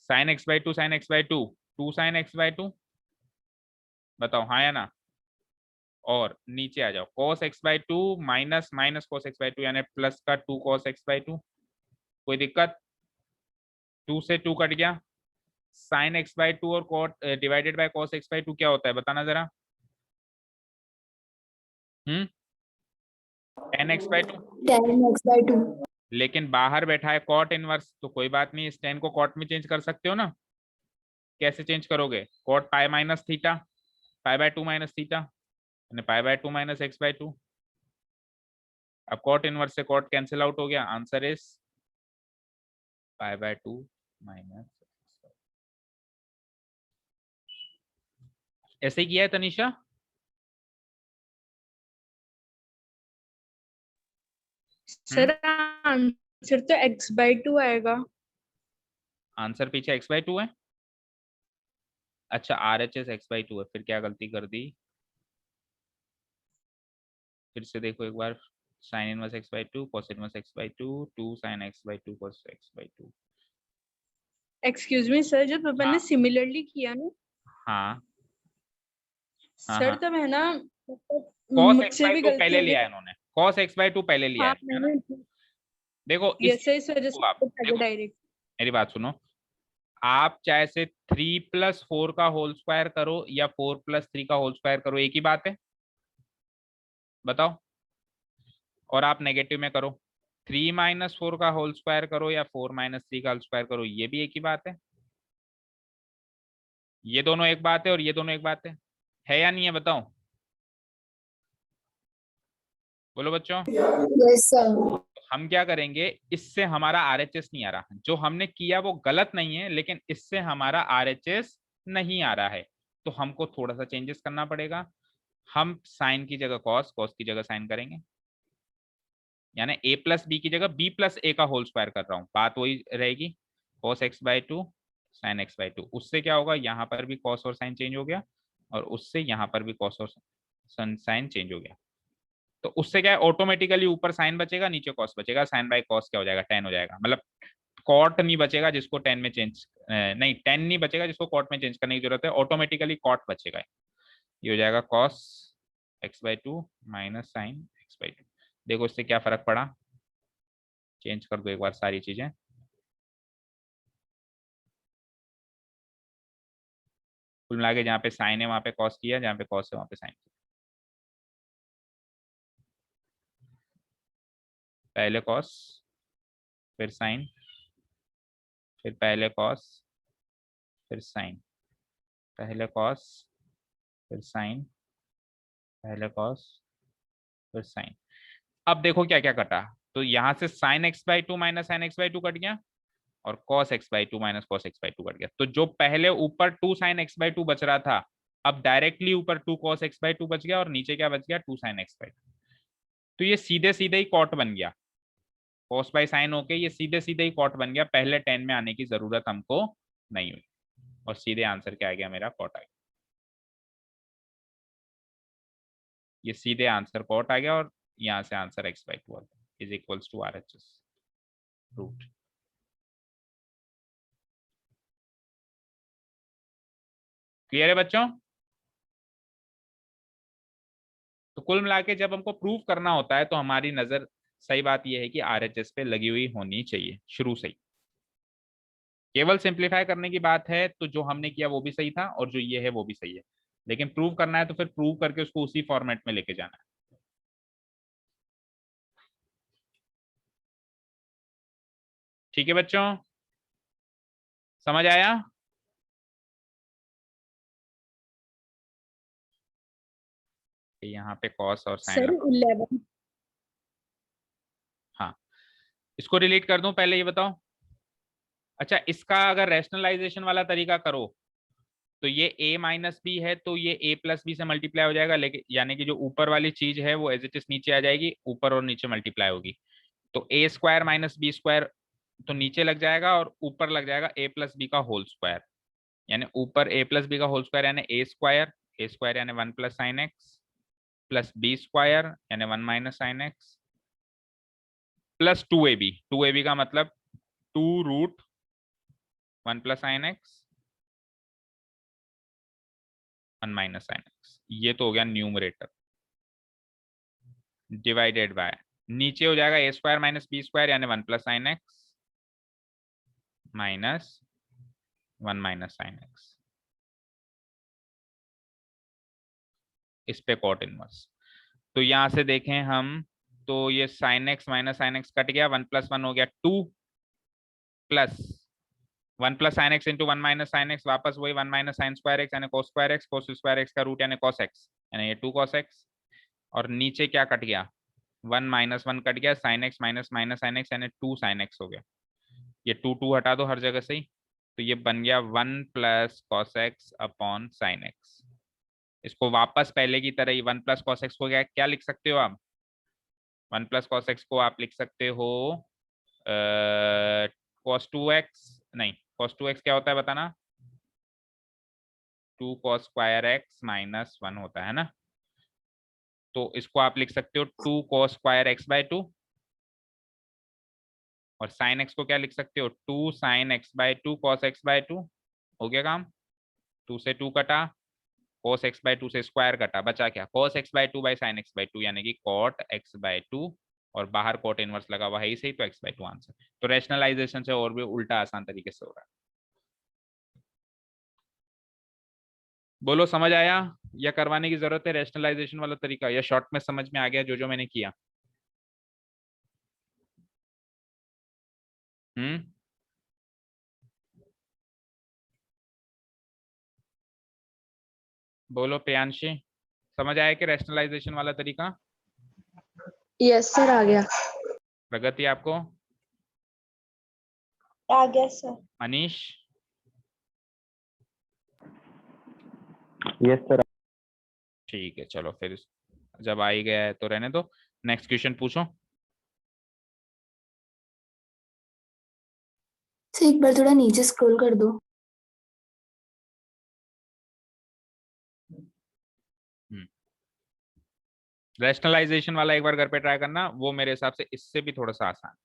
sin x by 2 sin x by 2 2 sin x by 2, बताओ हाँ या ना? और नीचे आ जाओ cos x by 2 minus minus cos x by 2 यानी प्लस का 2 cos x बाई 2, कोई दिक्कत? 2 से 2 कट गया, sin x बाई 2 और cot divided by cos x by 2 क्या होता है बताना जरा? tan x by 2, tan x by 2। लेकिन बाहर बैठा है कॉट इनवर्स, तो कोई बात नहीं, इस tan को कॉट में चेंज कर सकते हो ना। कैसे चेंज करोगे? Cot pi minus theta, pi by 2 minus theta, यानी pi by 2 minus x by 2। अब कॉट इनवर्स से कॉट कैंसिल आउट हो गया, answer is pi by 2 minus. ऐसे ही किया है तनिषा? सर आंसर तो x by 2 आएगा। आंसर पीछे x बाय 2 है, अच्छा RHS x बाय 2 है, फिर क्या गलती कर दी? फिर से देखो एक बार, sine inverse x by 2 cos inverse x by 2 2 sin x by 2 cos x by 2। Excuse me sir, जब अपन ने सिमिलरली किया ना हाँ सर, तब है ना cos x मुझसे बाय भी 2 गलती पहले हो गई। लिया है इन्होंने, cos x बाय 2 पहले लिया हाँ है ना? मैंने देखो इस वजह से आप देखो, डायरेक्ट। मेरी बात सुनो, आप चाहे से 3+4 का होल स्क्वायर करो या 4+3 का होल स्क्वायर करो, एक ही बात है, बताओ। और आप नेगेटिव में करो, 3 - 4 का होल स्क्वायर करो या 4 - 3 का होल स्क्वायर करो, ये भी एक ही बात है। ये दोनों एक बात है और ये दोनों एक बात है या नहीं है, बताओ, बोलो बच्चों। Yes sir. हम क्या करेंगे, इससे हमारा आरएचएस नहीं आ रहा, जो हमने किया वो गलत नहीं है, लेकिन इससे हमारा आरएचएस नहीं आ रहा है, तो हमको थोड़ा सा चेंजेस करना पड़ेगा। हम साइन की जगह कॉस, कॉस की जगह साइन करेंगे, यानी a+b की जगह b+a का होल स्क्वायर कर रहा हूं, बात वही रहेगी, cos x/2 sin x/2। उससे क्या होगा, यहाँ पर भी cos और sin चेंज हो गया, और उससे यहाँ पर भी cos और sin चेंज हो गया। तो उससे क्या है, ऑटोमेटिकली ऊपर साइन बचेगा, नीचे कॉस बचेगा, साइन बाय कॉस क्या हो जाएगा, tan हो जाएगा। मतलब कॉट नहीं बचेगा जिसको tan में चेंज, नहीं tan नहीं बचेगा जिसको कॉट में चेंज करने की जरूरत है, ऑटोमेटिकली कॉट बचेगा। ये हो जाएगा cos x/2 minus sin x/2। देखो इससे क्या फर्क पड़ा, चेंज कर दो एक बार सारी चीजें। कुल मिला के जहाँ पे साइन है वहां पे कॉस किया, जहाँ पे कॉस है वहां पे साइन किया। पहले कॉस फिर साइन, फिर पहले कॉस फिर साइन, पहले कॉस फिर साइन, पहले कॉस फिर साइन। अब देखो क्या क्या कटा, तो यहाँ से sin x/2 minus sin x/2 cut गया, और cos x/2 minus cos x/2 cut गया। तो जो पहले ऊपर 2 sin x/2 बच रहा था, अब डायरेक्टली ऊपर 2 cos x/2 बच गया, और नीचे क्या बच गया, 2 sin x/2। तो ये सीधे सीधे ही कॉट बन गया, cos बाय sin होके ये सीधे सीधे ही कॉट बन गया, पहले 10 में आने की जरूरत हमको नहीं हुई, और सीधे आंसर क्या आ गया मेरा, कॉट आ गया। ये सीधे आंसर कॉट आ गया, और यहाँ से answer x/2 is equals to RHS root. Clear है बच्चों। तो कुल मिला के जब हमको प्रूव करना होता है तो हमारी नजर, सही बात यह है कि आरएचएस पे लगी हुई होनी चाहिए शुरू से ही। केवल सिंप्लीफाई करने की बात है तो जो हमने किया वो भी सही था, और जो ये है वो भी सही है, लेकिन प्रूव करना है तो फिर प्रूव करके उसको उसी फॉर्मेट में लेके जाना है। ठीक है बच्चों, समझ आया। यहाँ पे कॉस और साइन सर 11। हाँ, इसको डिलीट कर दूं, पहले ये बताओ। अच्छा, इसका अगर रैशनलाइजेशन वाला तरीका करो तो ये a-b है, तो ये a+b से मल्टीप्लाई हो जाएगा, लेकिन यानी कि जो ऊपर वाली चीज है वो एज इट इज नीचे आ जाएगी, ऊपर और नीचे मल्टीप्लाई होगी। तो a² माइनस b² तो नीचे लग जाएगा, और ऊपर लग जाएगा a+b का होल स्क्वायर, यानी ऊपर a+b का होल स्क्वायर यानी a² यानी 1 + sin x प्लस b² यानी 1 - sin x प्लस 2ab का मतलब 2√1 + sin x 1 - sin x। ये तो हो गया न्यूमरेटर, डिवाइडेड बाय नीचे हो जाएगा a² माइनस b² यानी 1 + sin x minus 1 - sin x। इस पे कॉट इनवर्स, तो यहां से देखें हम, तो ये sin x minus sin x cut गया, 1 + 1 हो गया 2 plus 1 + sin x into 1 - sin x, वापस वही 1 - sin² x यानी cos² x, cos² x का रूट यानी cos x, यानी ये 2 cos x, और नीचे क्या कट गया, 1 - 1 कट गया, sin x minus sin x यानी 2 sin x हो गया। ये 2 हटा दो हर जगह से ही, तो ये बन गया 1 + cos x upon sin x। इसको वापस पहले की तरह ही 1 + cos x हो गया, क्या लिख सकते हो आप, 1 + cos x को आप लिख सकते हो cos2x, नहीं cos2x क्या होता है बताना, 2 cos² x माइनस 1 होता है ना, तो इसको आप लिख सकते हो 2 cos² x/2, और sin x को क्या लिख सकते हो, 2 sin x/2 cos x/2। हो गया काम, 2 से 2 कटा, cos x/2 से स्क्वायर कटा, बचा क्या, cos x/2 sin x/2 यानी कि cot x/2, और बाहर cot इनवर्स लगा हुआ है ही सही, तो x/2 आंसर। तो रैशनलाइजेशन से और भी उल्टा आसान तरीके से हो रहा है। बोलो समझ आया या करवाने की जरूरत है रैशनलाइजेशन वाला तरीका, या शॉर्ट में समझ में आ गया जो मैंने किया? हम्म, बोलो प्रियांशी, समझ आया कि रैशनलाइजेशन वाला तरीका? यस सर, आ गया। प्रगति आपको? आ गया सर। मनीष? Yes sir. ठीक है, चलो फिर जब आ ही गया है तो रहने दो। नेक्स्ट क्वेश्चन पूछो। तो एक बार थोड़ा नीचे स्क्रॉल कर दो। रैशनलाइजेशन वाला एक बार घर पे ट्राई करना, वो मेरे हिसाब से इससे भी थोड़ा सा आसान।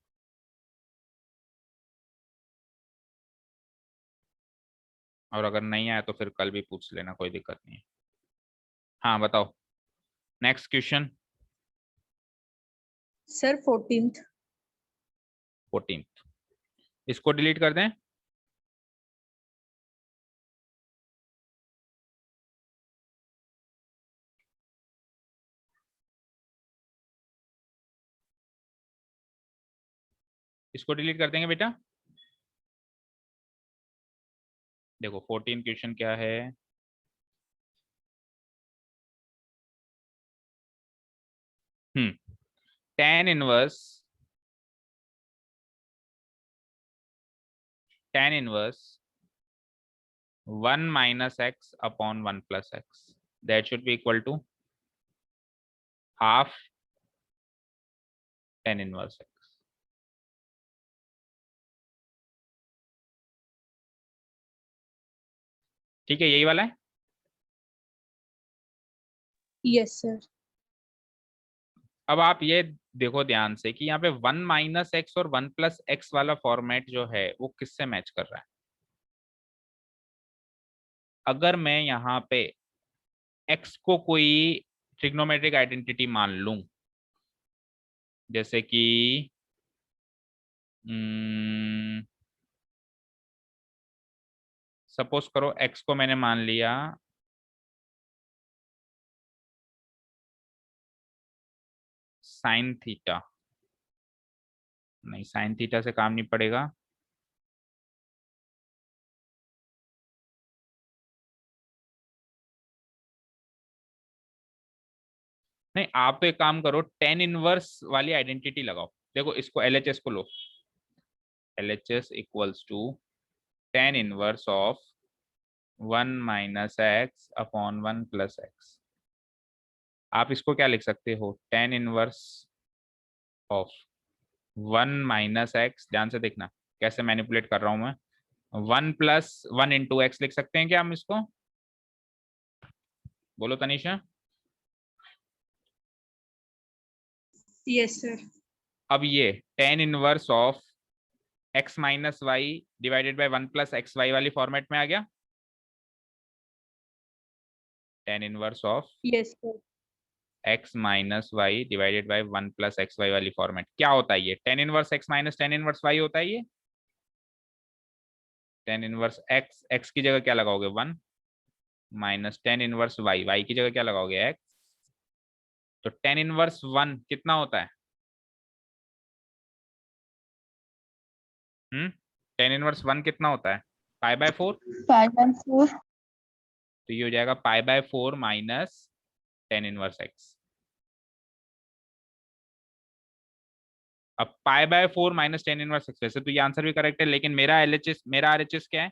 और अगर नहीं आया तो फिर कल भी पूछ लेना, कोई दिक्कत नहीं है। हाँ बताओ, नेक्स्ट क्वेश्चन। Sir 14th। 14, इसको डिलीट कर दें? इसको डिलीट कर देंगे बेटा? देखो 14 क्वेश्चन क्या है। tan inverse, tan inverse 1 minus x upon 1 plus x, that should be equal to half tan inverse x. ठीक है, यही वाला है। Yes sir. अब आप ये देखो ध्यान से कि यहाँ पे 1 माइनस एक्स और 1 प्लस एक्स वाला फॉर्मेट जो है वो किससे मैच कर रहा है? अगर मैं यहाँ पे एक्स को कोई ट्रिग्नोमेट्रिक आइडेंटिटी मान लूं, जैसे कि सपोज करो एक्स को मैंने मान लिया साइन थीटा, नहीं साइन थीटा से काम नहीं पड़ेगा। नहीं, आप तो एक काम करो, टेन इनवर्स वाली आइडेंटिटी लगाओ। देखो इसको एलएचएस को लो, LHS equals to tan inverse of 1 minus x upon 1 plus x. आप इसको क्या लिख सकते हो, tan inverse of 1 minus x, ध्यान से देखना कैसे मैनिपुलेट कर रहा हूं मैं, 1 प्लस 1 इंटू एक्स लिख सकते हैं क्या हम इसको? बोलो तनीषा। Yes sir. अब ये tan inverse of x minus y divided by 1 plus x y वाली फॉर्मेट में आ गया। Tan inverse of yes sir. X minus y divided by 1 plus x y वाली फॉर्मेट क्या होता है? ये tan inverse x minus tan inverse y होता है। ये टेन इनवर्स एक्स, एक्स की जगह क्या लगाओगे 1, minus tan inverse y, y की जगह क्या लगाओगे एक्स। तो टेन इनवर्स 1 कितना होता है? टेन इनवर्स 1 कितना होता है? Pi by 4। 5/4। तो ये हो जाएगा pi by 4 minus tan inverse x. अब pi by 4 minus tan inverse x, वैसे तो ये आंसर भी करेक्ट है, लेकिन मेरा एलएचएस, मेरा आरएचएस क्या है?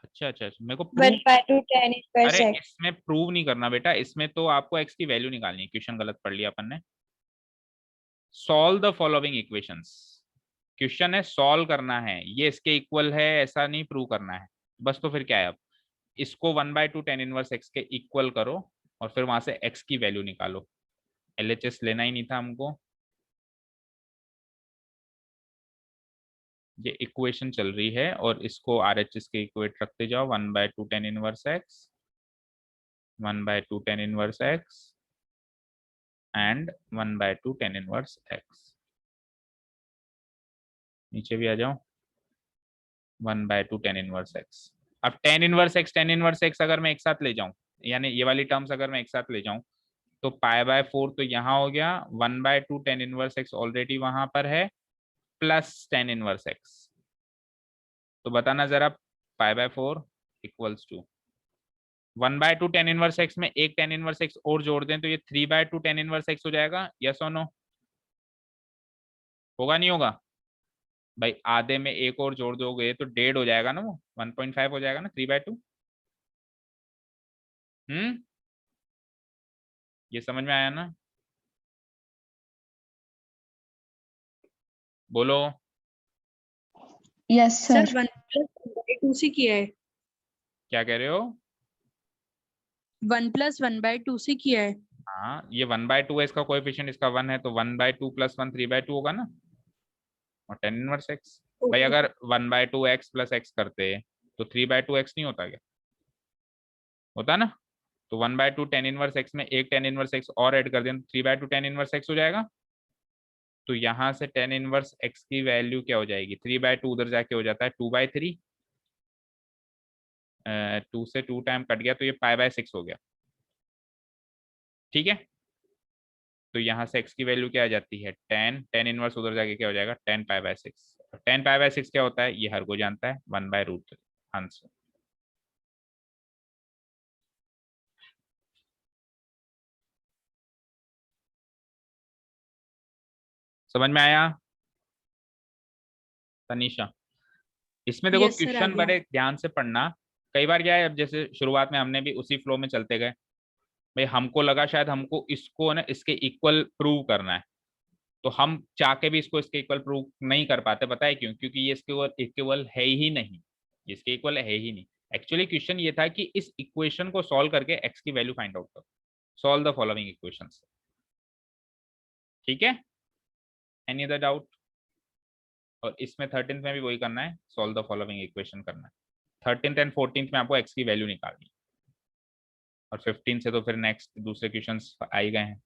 अच्छा अच्छा अच्छा, मेरे को प्रूव, 1/2 tan inverse अरे x। इसमें प्रूव नहीं करना बेटा, इसमें तो आपको एक्स की वैल्यू निकालनी है। क्वेश्चन गलत पढ़ लिया अपन ने। Solve the following equations, question है सॉल्व करना है, ये इसके इक्वल है ऐसा नहीं प्रूव करना है बस। तो फिर क्या है, अब इसको 1/2 टेन इनवर्स एक्स के इक्वल करो और फिर वहां से एक्स की वैल्यू निकालो। एलएचएस लेना ही नहीं था हमको। ये इक्वेशन चल रही है और इसको आरएचएस के इक्वेट रखते जाओ, 1/2 ten inverse x, 1/2 ten inverse x and 1/2 ten inverse x. नीचे भी आ जाओ, 1/2 tan इनवर्स एक्स। अब tan इनवर्स एक्स अगर मैं एक साथ ले जाऊं, यानी ये वाली टर्म्स अगर मैं एक साथ ले जाऊं, तो π/4 तो यहाँ हो गया, 1/2 tan इनवर्स एक्स ऑलरेडी वहां पर है, प्लस tan इनवर्स एक्स। तो बताना जरा, π/4 equals to 1/2 tan inverse x में एक tan इनवर्स एक्स और जोड़ दें तो ये 3/2 tan इनवर्स एक्स हो जाएगा, यस और नो? होगा नहीं होगा भाई? आधे में एक और जोड़ दोगे तो 1.5 हो जाएगा ना, वो 1.5 हो जाएगा ना 3/2। ये समझ में आया ना? बोलो। Yes sir sir. 1+1/2 से किया है। क्या कह रहे हो? 1+1/2 से किया है। हाँ, ये 1/2 है, इसका कोएफिशिएंट इसका 1 है, तो 1/2 + 1 3/2 होगा ना, और tan इनवर्स एक्स। भाई ओके। अगर 1/2 x + x करते तो 3/2 x नहीं होता क्या? होता ना? तो 1/2 tan इनवर्स एक्स में एक tan इनवर्स एक्स और ऐड कर दें तो 3/2 tan इनवर्स एक्स हो जाएगा। तो यहाँ से tan इनवर्स एक्स की वैल्यू क्या हो जाएगी? 3/2 उधर जाके हो जाता है 2/3, 2 से 2 टाइम कट गया तो ये π/6 हो गया। ठीक है, तो यहाँ से x की वैल्यू क्या आ जाती है? tan इनवर्स उधर जाके क्या हो जाएगा? tan π/6। tan π/6 क्या होता है? ये हर को जानता है, 1/√3 आंसर। समझ में आया तनीषा? इसमें देखो यस सर, आ क्वेश्चन गया। बड़े ध्यान से पढ़ना। कई बार क्या है, अब जैसे शुरुआत में हमने भी उसी फ्लो में चलते गए, भाई हमको लगा शायद हमको इसको ना इसके इक्वल प्रूव करना है, तो हम चाह के भी इसको इसके इक्वल प्रूव नहीं कर पाते। पता है क्यों? क्योंकि ये इसके इक्वल है ही नहीं, ये इसके इक्वल है ही नहीं। एक्चुअली क्वेश्चन ये था कि इस इक्वेशन को सॉल्व करके एक्स की वैल्यू फाइंड आउट करो, सॉल्व द फॉलोइंग इक्वेशंस। ठीक है, एनी अदर डाउट? और इसमें 13th में भी वही करना है, सॉल्व द फॉलोइंग इक्वेशन करना है। 13th एंड 14th में आपको एक्स की वैल्यू निकालनी है, और 15 से तो फिर नेक्स्ट दूसरे क्वेश्चंस आ ही गए हैं।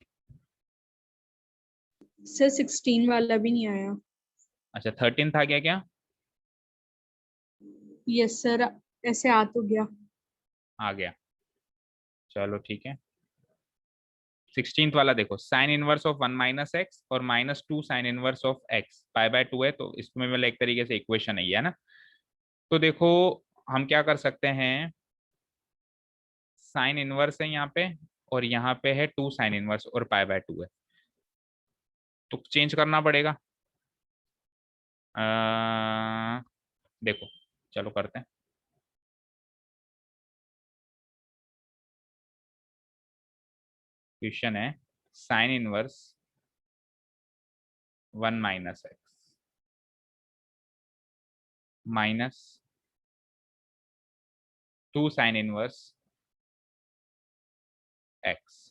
सर 16 वाला भी नहीं आया। अच्छा, 13th आ गया क्या? यस सर, ऐसे आ तो गया। आ गया, चलो ठीक है। 16th वाला देखो, साइन इनवर्स ऑफ 1 - x और -2 साइन इनवर्स ऑफ x π/2 है, तो इसमें मतलब एक तरीके से इक्वेशन है ना। तो देखो हम क्या कर सकते हैं, साइन इनवर्स है यहाँ पे, और यहाँ पे है 2 साइन इनवर्स और π/2 है, तो चेंज करना पड़ेगा। देखो, चलो करते हैं। क्वेश्चन है sine inverse 1 - x minus 2 sine inverse x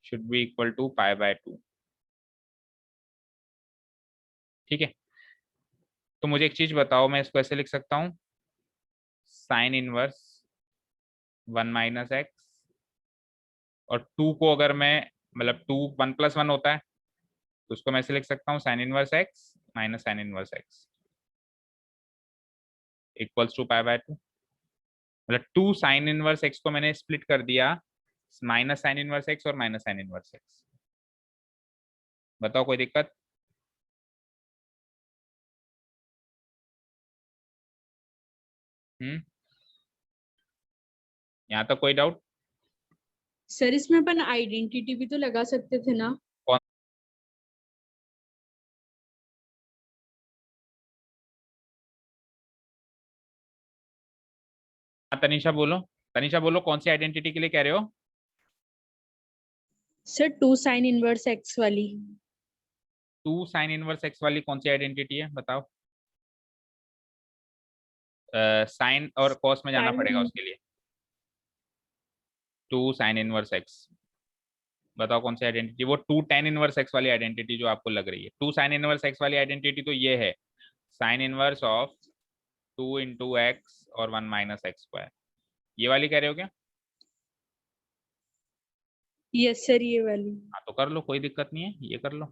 should be equal to π/2। ठीक है, तो मुझे एक चीज बताओ, मैं इसको ऐसे लिख सकता हूँ, साइन इनवर्स 1 - x, और 2 को अगर मैं, मतलब 2 1 + 1 होता है, तो उसको मैं ऐसे लिख सकता हूँ, sine inverse x minus sine inverse x equals to π/2। मतलब 2 साइन इनवर्स x को मैंने स्प्लिट कर दिया, माइनस साइन इनवर्स x और माइनस साइन इनवर्स x। बताओ कोई दिक्कत? यहाँ तक कोई डाउट? सर इसमें अपन आइडेंटिटी भी तो लगा सकते थे ना। तनीषा बोलो, तनीषा बोलो, कौन सी आइडेंटिटी के लिए कह रहे हो? सर 2 साइन इनवर्स x वाली। 2 साइन इनवर्स x वाली कौन सी आइडेंटिटी है बताओ? साइन और कॉस में जाना पड़ेगा उसके लिए। 2 साइन इनवर्स x, बताओ कौन सी आइडेंटिटी? वो 2 tan इनवर्स x वाली आइडेंटिटी जो आपको लग रही है। 2 साइन इनवर्स x वाली आइडेंटिटी तो ये है, साइन इनवर्स ऑफ 2 × x और 1 - x²। ये वाली कह रहे हो क्या? यस सर, ये वाली। हाँ तो कर लो, कोई दिक्कत नहीं है, ये कर लो।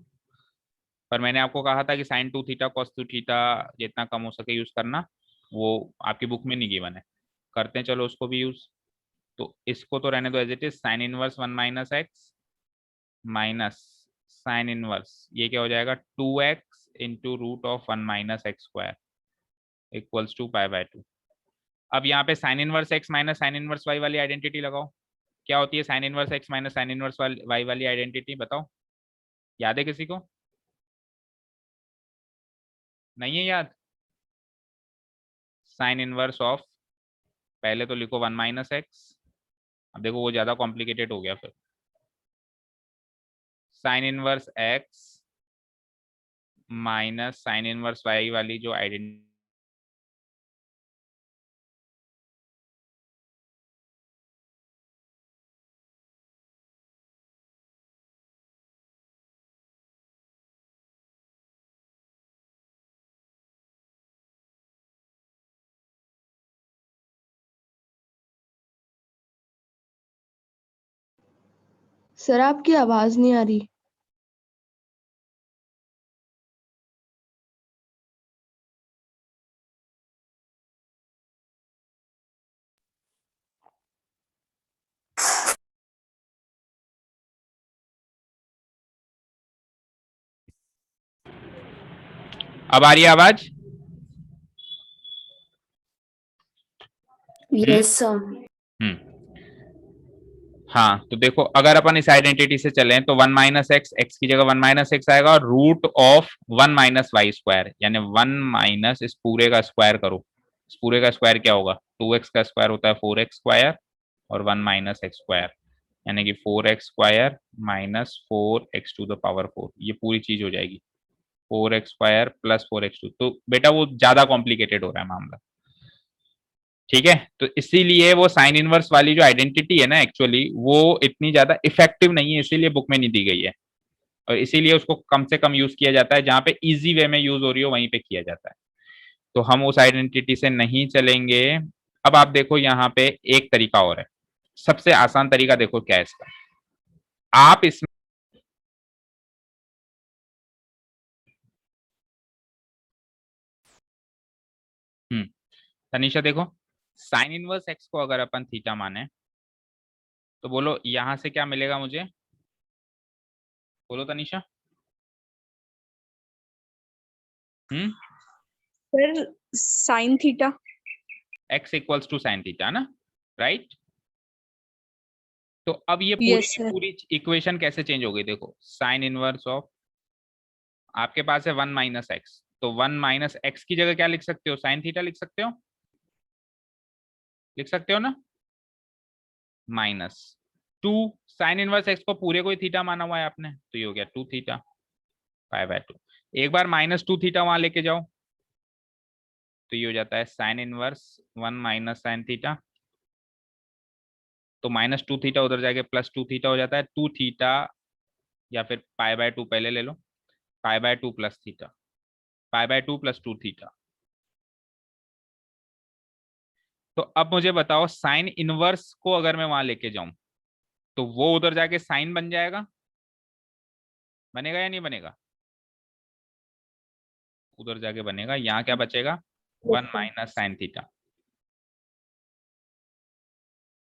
पर मैंने आपको कहा था कि साइन 2 थीटा कॉस 2 थीटा जितना कम हो सके यूज करना, वो आपकी बुक में नहीं गिवन है। करते हैं चलो उसको भी यूज। तो इसको तो रहने दो as it is, sine inverse 1 minus x minus sine inverse, ये क्या हो जाएगा 2x into root of 1 minus x square equals to pi by 2। अब यहाँ पे sine inverse x minus sine inverse y वाली आइडेंटिटी लगाओ। क्या होती है sine inverse x minus sine inverse y वाली आइडेंटिटी, बताओ, याद है किसी को? नहीं है याद? साइन इनवर्स ऑफ, पहले तो लिखो 1 माइनस एक्स, अब देखो वो ज्यादा कॉम्प्लिकेटेड हो गया फिर, sine inverse x minus sine inverse y वाली जो आइडेंटिटी, सर आपकी आवाज नहीं आ रही। अब आ रही है आवाज? Yes sir. हाँ तो देखो अगर अपन इस आइडेंटिटी से चलें तो 1 माइनस एक्स, एक्स की जगह 1 माइनस एक्स आएगा, और root of 1 minus y square, यानी 1 माइनस इस पूरे का स्क्वायर करो। इस पूरे का स्क्वायर क्या होगा, 2x का स्क्वायर होता है 4x स्क्वायर, और 1 माइनस एक्स स्क्वायर, यानी कि 4x square minus 4x to the power 4, ये पूरी चीज हो जाएगी 4x स्क्वायर प्लस 4x2। तो बेटा वो ज्यादा कॉम्प्लिकेटेड हो रहा है मामला, ठीक है? तो इसीलिए वो साइन इनवर्स वाली जो आइडेंटिटी है ना, एक्चुअली वो इतनी ज्यादा इफेक्टिव नहीं है, इसीलिए बुक में नहीं दी गई है, और इसीलिए उसको कम से कम यूज किया जाता है, जहां पे इजी वे में यूज हो रही हो वहीं पे किया जाता है। तो हम उस आइडेंटिटी से नहीं चलेंगे। अब आप देखो यहाँ पे एक तरीका और है, सबसे आसान तरीका देखो क्या है इसका। आप इसमें तनिषा देखो, साइन इनवर्स एक्स को अगर अपन थीटा माने तो बोलो यहां से क्या मिलेगा मुझे, बोलो Tanisha. Sir sine theta. X equals to sine theta ना, राइट? तो अब ये पूरी यस की सर। पूरी इक्वेशन कैसे चेंज हो गई, देखो साइन इनवर्स ऑफ, आपके पास है 1 माइनस एक्स, तो 1 माइनस एक्स की जगह क्या लिख सकते हो, साइन थीटा लिख सकते हो, लिख सकते हो ना, माइनस 2 साइन इनवर्स एक्स को पूरे को ही थीटा माना हुआ है आपने, तो ये हो गया 2 थीटा पाई बाय 2। एक बार माइनस 2 थीटा वहां लेके जाओ तो ये हो जाता है sine inverse 1 minus sine theta, तो माइनस 2 थीटा उधर जाके प्लस 2 थीटा हो जाता है, 2 थीटा, या फिर पाई बाय 2 पहले ले लो, pi by 2 plus theta, pi by 2 plus 2 theta. तो अब मुझे बताओ साइन इनवर्स को अगर मैं वहां लेके जाऊं तो वो उधर जाके साइन बन जाएगा, बनेगा या नहीं बनेगा? उधर जाके बनेगा, यहाँ क्या बचेगा 1 माइनस साइन थीटा,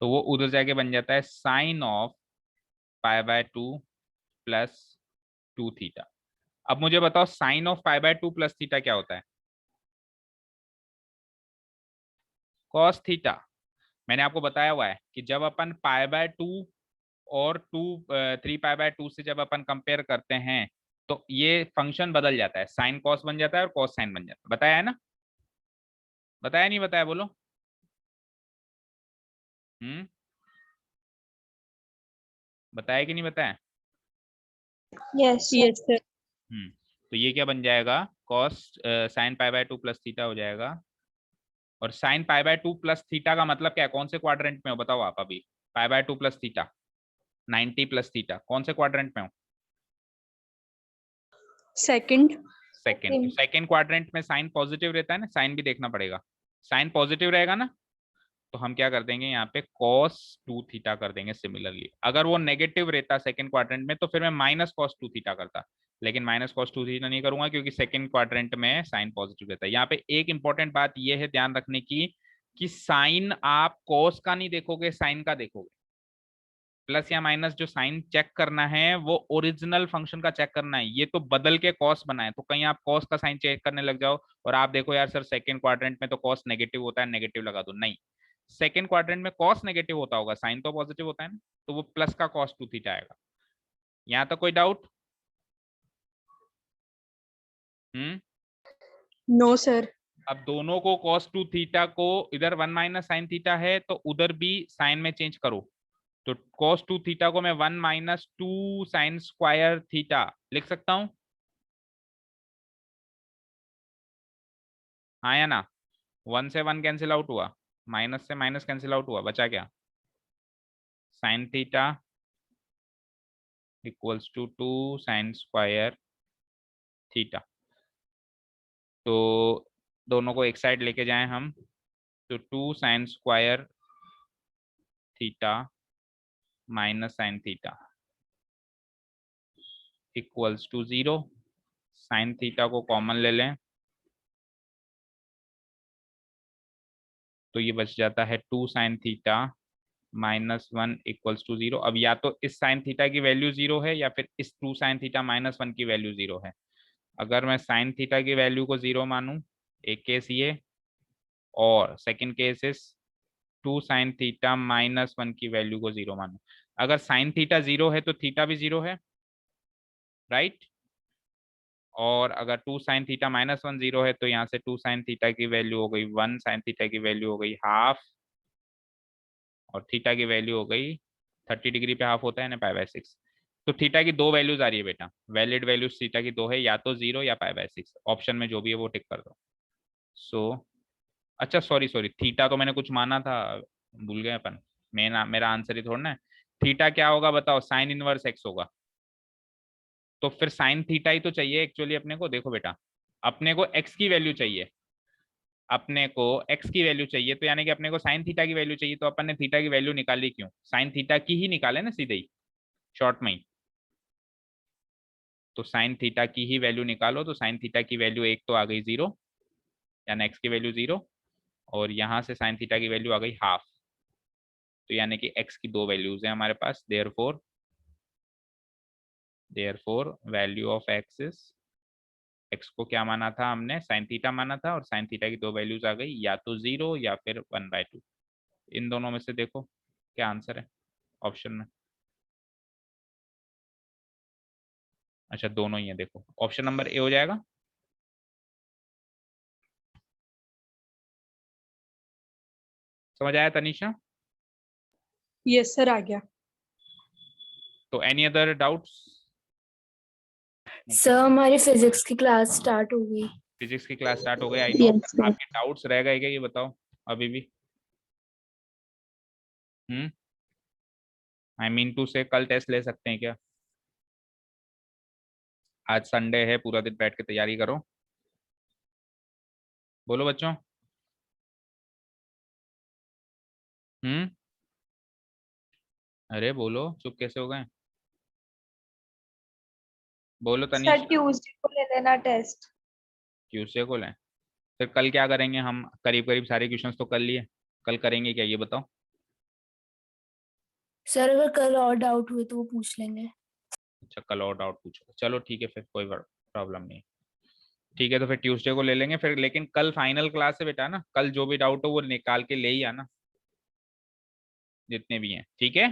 तो वो उधर जाके बन जाता है sine of pi by 2 plus 2 theta. अब मुझे बताओ sine of pi by 2 plus theta क्या होता है, कॉस थीटा। मैंने आपको बताया हुआ है कि जब अपन पाई बाय 2 और 3 पाई बाय 2 से जब अपन कंपेयर करते हैं तो ये फंक्शन बदल जाता है, साइन कॉस बन जाता है और कॉस साइन बन जाता है, बताया है ना, बताया नहीं बताया, बोलो। बताया कि नहीं बताया? Yes yes sir. तो ये क्या बन जाएगा, cos sine pi by 2 plus theta हो जाएगा, और sine pi by 2 plus theta का मतलब क्या है, कौन से क्वाड्रेंट में हो बताओ आप अभी, पाई by 2 plus theta 90 plus theta, कौन से क्वाड्रेंट में हो? सेकंड। सेकंड। तो सेकंड क्वाड्रेंट में साइन पॉजिटिव रहता है ना, साइन भी देखना पड़ेगा, साइन पॉजिटिव रहेगा ना, तो हम क्या कर देंगे यहाँ पे cos 2 थीटा कर देंगे सिमिलरली। अगर वो नेगेटिव रहता सेकंड क्वाड्रेंट में तो फिर मैं माइनस cos 2 थीटा करता, लेकिन माइनस cos 2 थीटा नहीं करूंगा क्योंकि सेकंड क्वाड्रेंट में साइन पॉजिटिव रहता है। यहाँ पे एक इंपॉर्टेंट बात ये है ध्यान रखने की कि साइन आप cos का नहीं देखोगे, साइन का देखोगे। प्लस या माइनस जो साइन चेक करना है वो ओरिजिनल फंक्शन का चेक करना है, ये तो बदल के कॉस बनाए। तो कहीं आप कॉस का साइन चेक करने लग जाओ और आप देखो यार सर सेकंड क्वाड्रेंट में तो कॉस नेगेटिव होता है, नेगेटिव लगा दो, नहीं, सेकंड क्वाड्रेंट में कॉस नेगेटिव होता होगा, साइन तो पॉजिटिव होता है ना, तो वो प्लस का cos 2 थीटा आएगा। यहाँ तक कोई डाउट? No sir. अब दोनों को cos 2 थीटा को इधर 1 माइनस साइन थीटा है तो उधर भी साइन में चेंज करो, तो cos 2 थीटा को मैं 1 माइनस 2 साइन स्क्वायर थीटा लिख सकता हूं, हाँ या ना? 1 से 1 कैंसिल आउट हुआ, माइनस से माइनस कैंसिल आउट हुआ, बचा क्या? Sine theta equals to 2 sine square theta. तो दोनों को एक साइड लेके जाएं हम, तो 2 sine square theta minus sine theta equals to 0। Sine theta को कॉमन ले लें तो ये बच जाता है 2 sine theta minus 1 equals to 0। अब या तो इस साइन थीटा की वैल्यू 0 है या फिर इस 2 साइन थीटा माइनस 1 की वैल्यू 0 है। अगर मैं साइन थीटा की वैल्यू को 0 मानूं, एक केस ये, और सेकंड केस इस 2 साइन थीटा माइनस 1 की वैल्यू को 0 मानूं। अगर साइन थीटा 0 है तो थीटा भी 0 है, राइट? और अगर 2 साइन थीटा माइनस 1 0 है तो यहाँ से 2 साइन थीटा की वैल्यू हो गई 1, साइन थीटा की वैल्यू हो गई हाफ, और थीटा की वैल्यू हो गई 30 डिग्री पे हाफ होता है ना π/6। तो थीटा की दो वैल्यूज आ रही है बेटा, वैलिड वैल्यूज थीटा की दो है, या तो 0 या π/6, ऑप्शन में जो भी है वो टिक कर दो। सो अच्छा सॉरी सॉरी, थीटा तो मैंने कुछ माना था, भूल गए अपन, मेरा आंसर ही थोड़ा ना है। थीटा क्या होगा बताओ? साइन इनवर्स x होगा, तो फिर साइन थीटा ही तो चाहिए एक्चुअली अपने को। देखो बेटा, अपने को x की वैल्यू चाहिए, अपने को x की वैल्यू चाहिए, तो यानी कि अपने को साइन थीटा की वैल्यू चाहिए, तो अपन ने थीटा की वैल्यू निकाली क्यों? साइन थीटा की ही निकाले ना सीधे ही, शॉर्ट में ही। तो साइन थीटा की ही वैल्यू निकालो, तो साइन थीटा की वैल्यू एक तो आ गई 0, यानी x की वैल्यू 0, और यहाँ से साइन थीटा की वैल्यू आ गई हाफ, तो यानी कि x की दो वैल्यूज है हमारे पास। Therefore value of x is, x को क्या माना था हमने? साइन थीटा माना था, और साइन थीटा की दो वैल्यूज आ गई, या तो 0 या फिर 1/2। इन दोनों में से देखो क्या आंसर है ऑप्शन में। अच्छा दोनों ही है, देखो ऑप्शन नंबर ए हो जाएगा। समझ आया तनीषा? यस सर, आ गया। तो एनी अदर डाउट्स? सर हमारी फिजिक्स की क्लास स्टार्ट हो गई। फिजिक्स की क्लास स्टार्ट हो गई, आई नो। Yes, sir. आपके डाउट्स रह गए क्या ये बताओ अभी भी? आई मीन टू से कल टेस्ट ले सकते हैं क्या? आज संडे है, पूरा दिन बैठ के तैयारी करो। बोलो बच्चों। अरे बोलो, चुप कैसे हो गए? बोलो सर तनीष। ट्यूसडे को ले लेना टेस्ट। ट्यूसडे को लें? फिर कल क्या करेंगे हम? करीब करीब सारे क्वेश्चंस तो कर लिए, कल करेंगे क्या ये बताओ? सर अगर कल और डाउट हुए तो वो पूछ लेंगे। अच्छा कल और डाउट पूछो, चलो ठीक है, फिर कोई प्रॉब्लम नहीं। ठीक है तो फिर ट्यूसडे को ले लेंगे फिर, लेकिन कल फाइनल क्लास है बेटा ना, कल जो भी डाउट हो वो निकाल के ले ही आना, जितने भी हैं, ठीक है?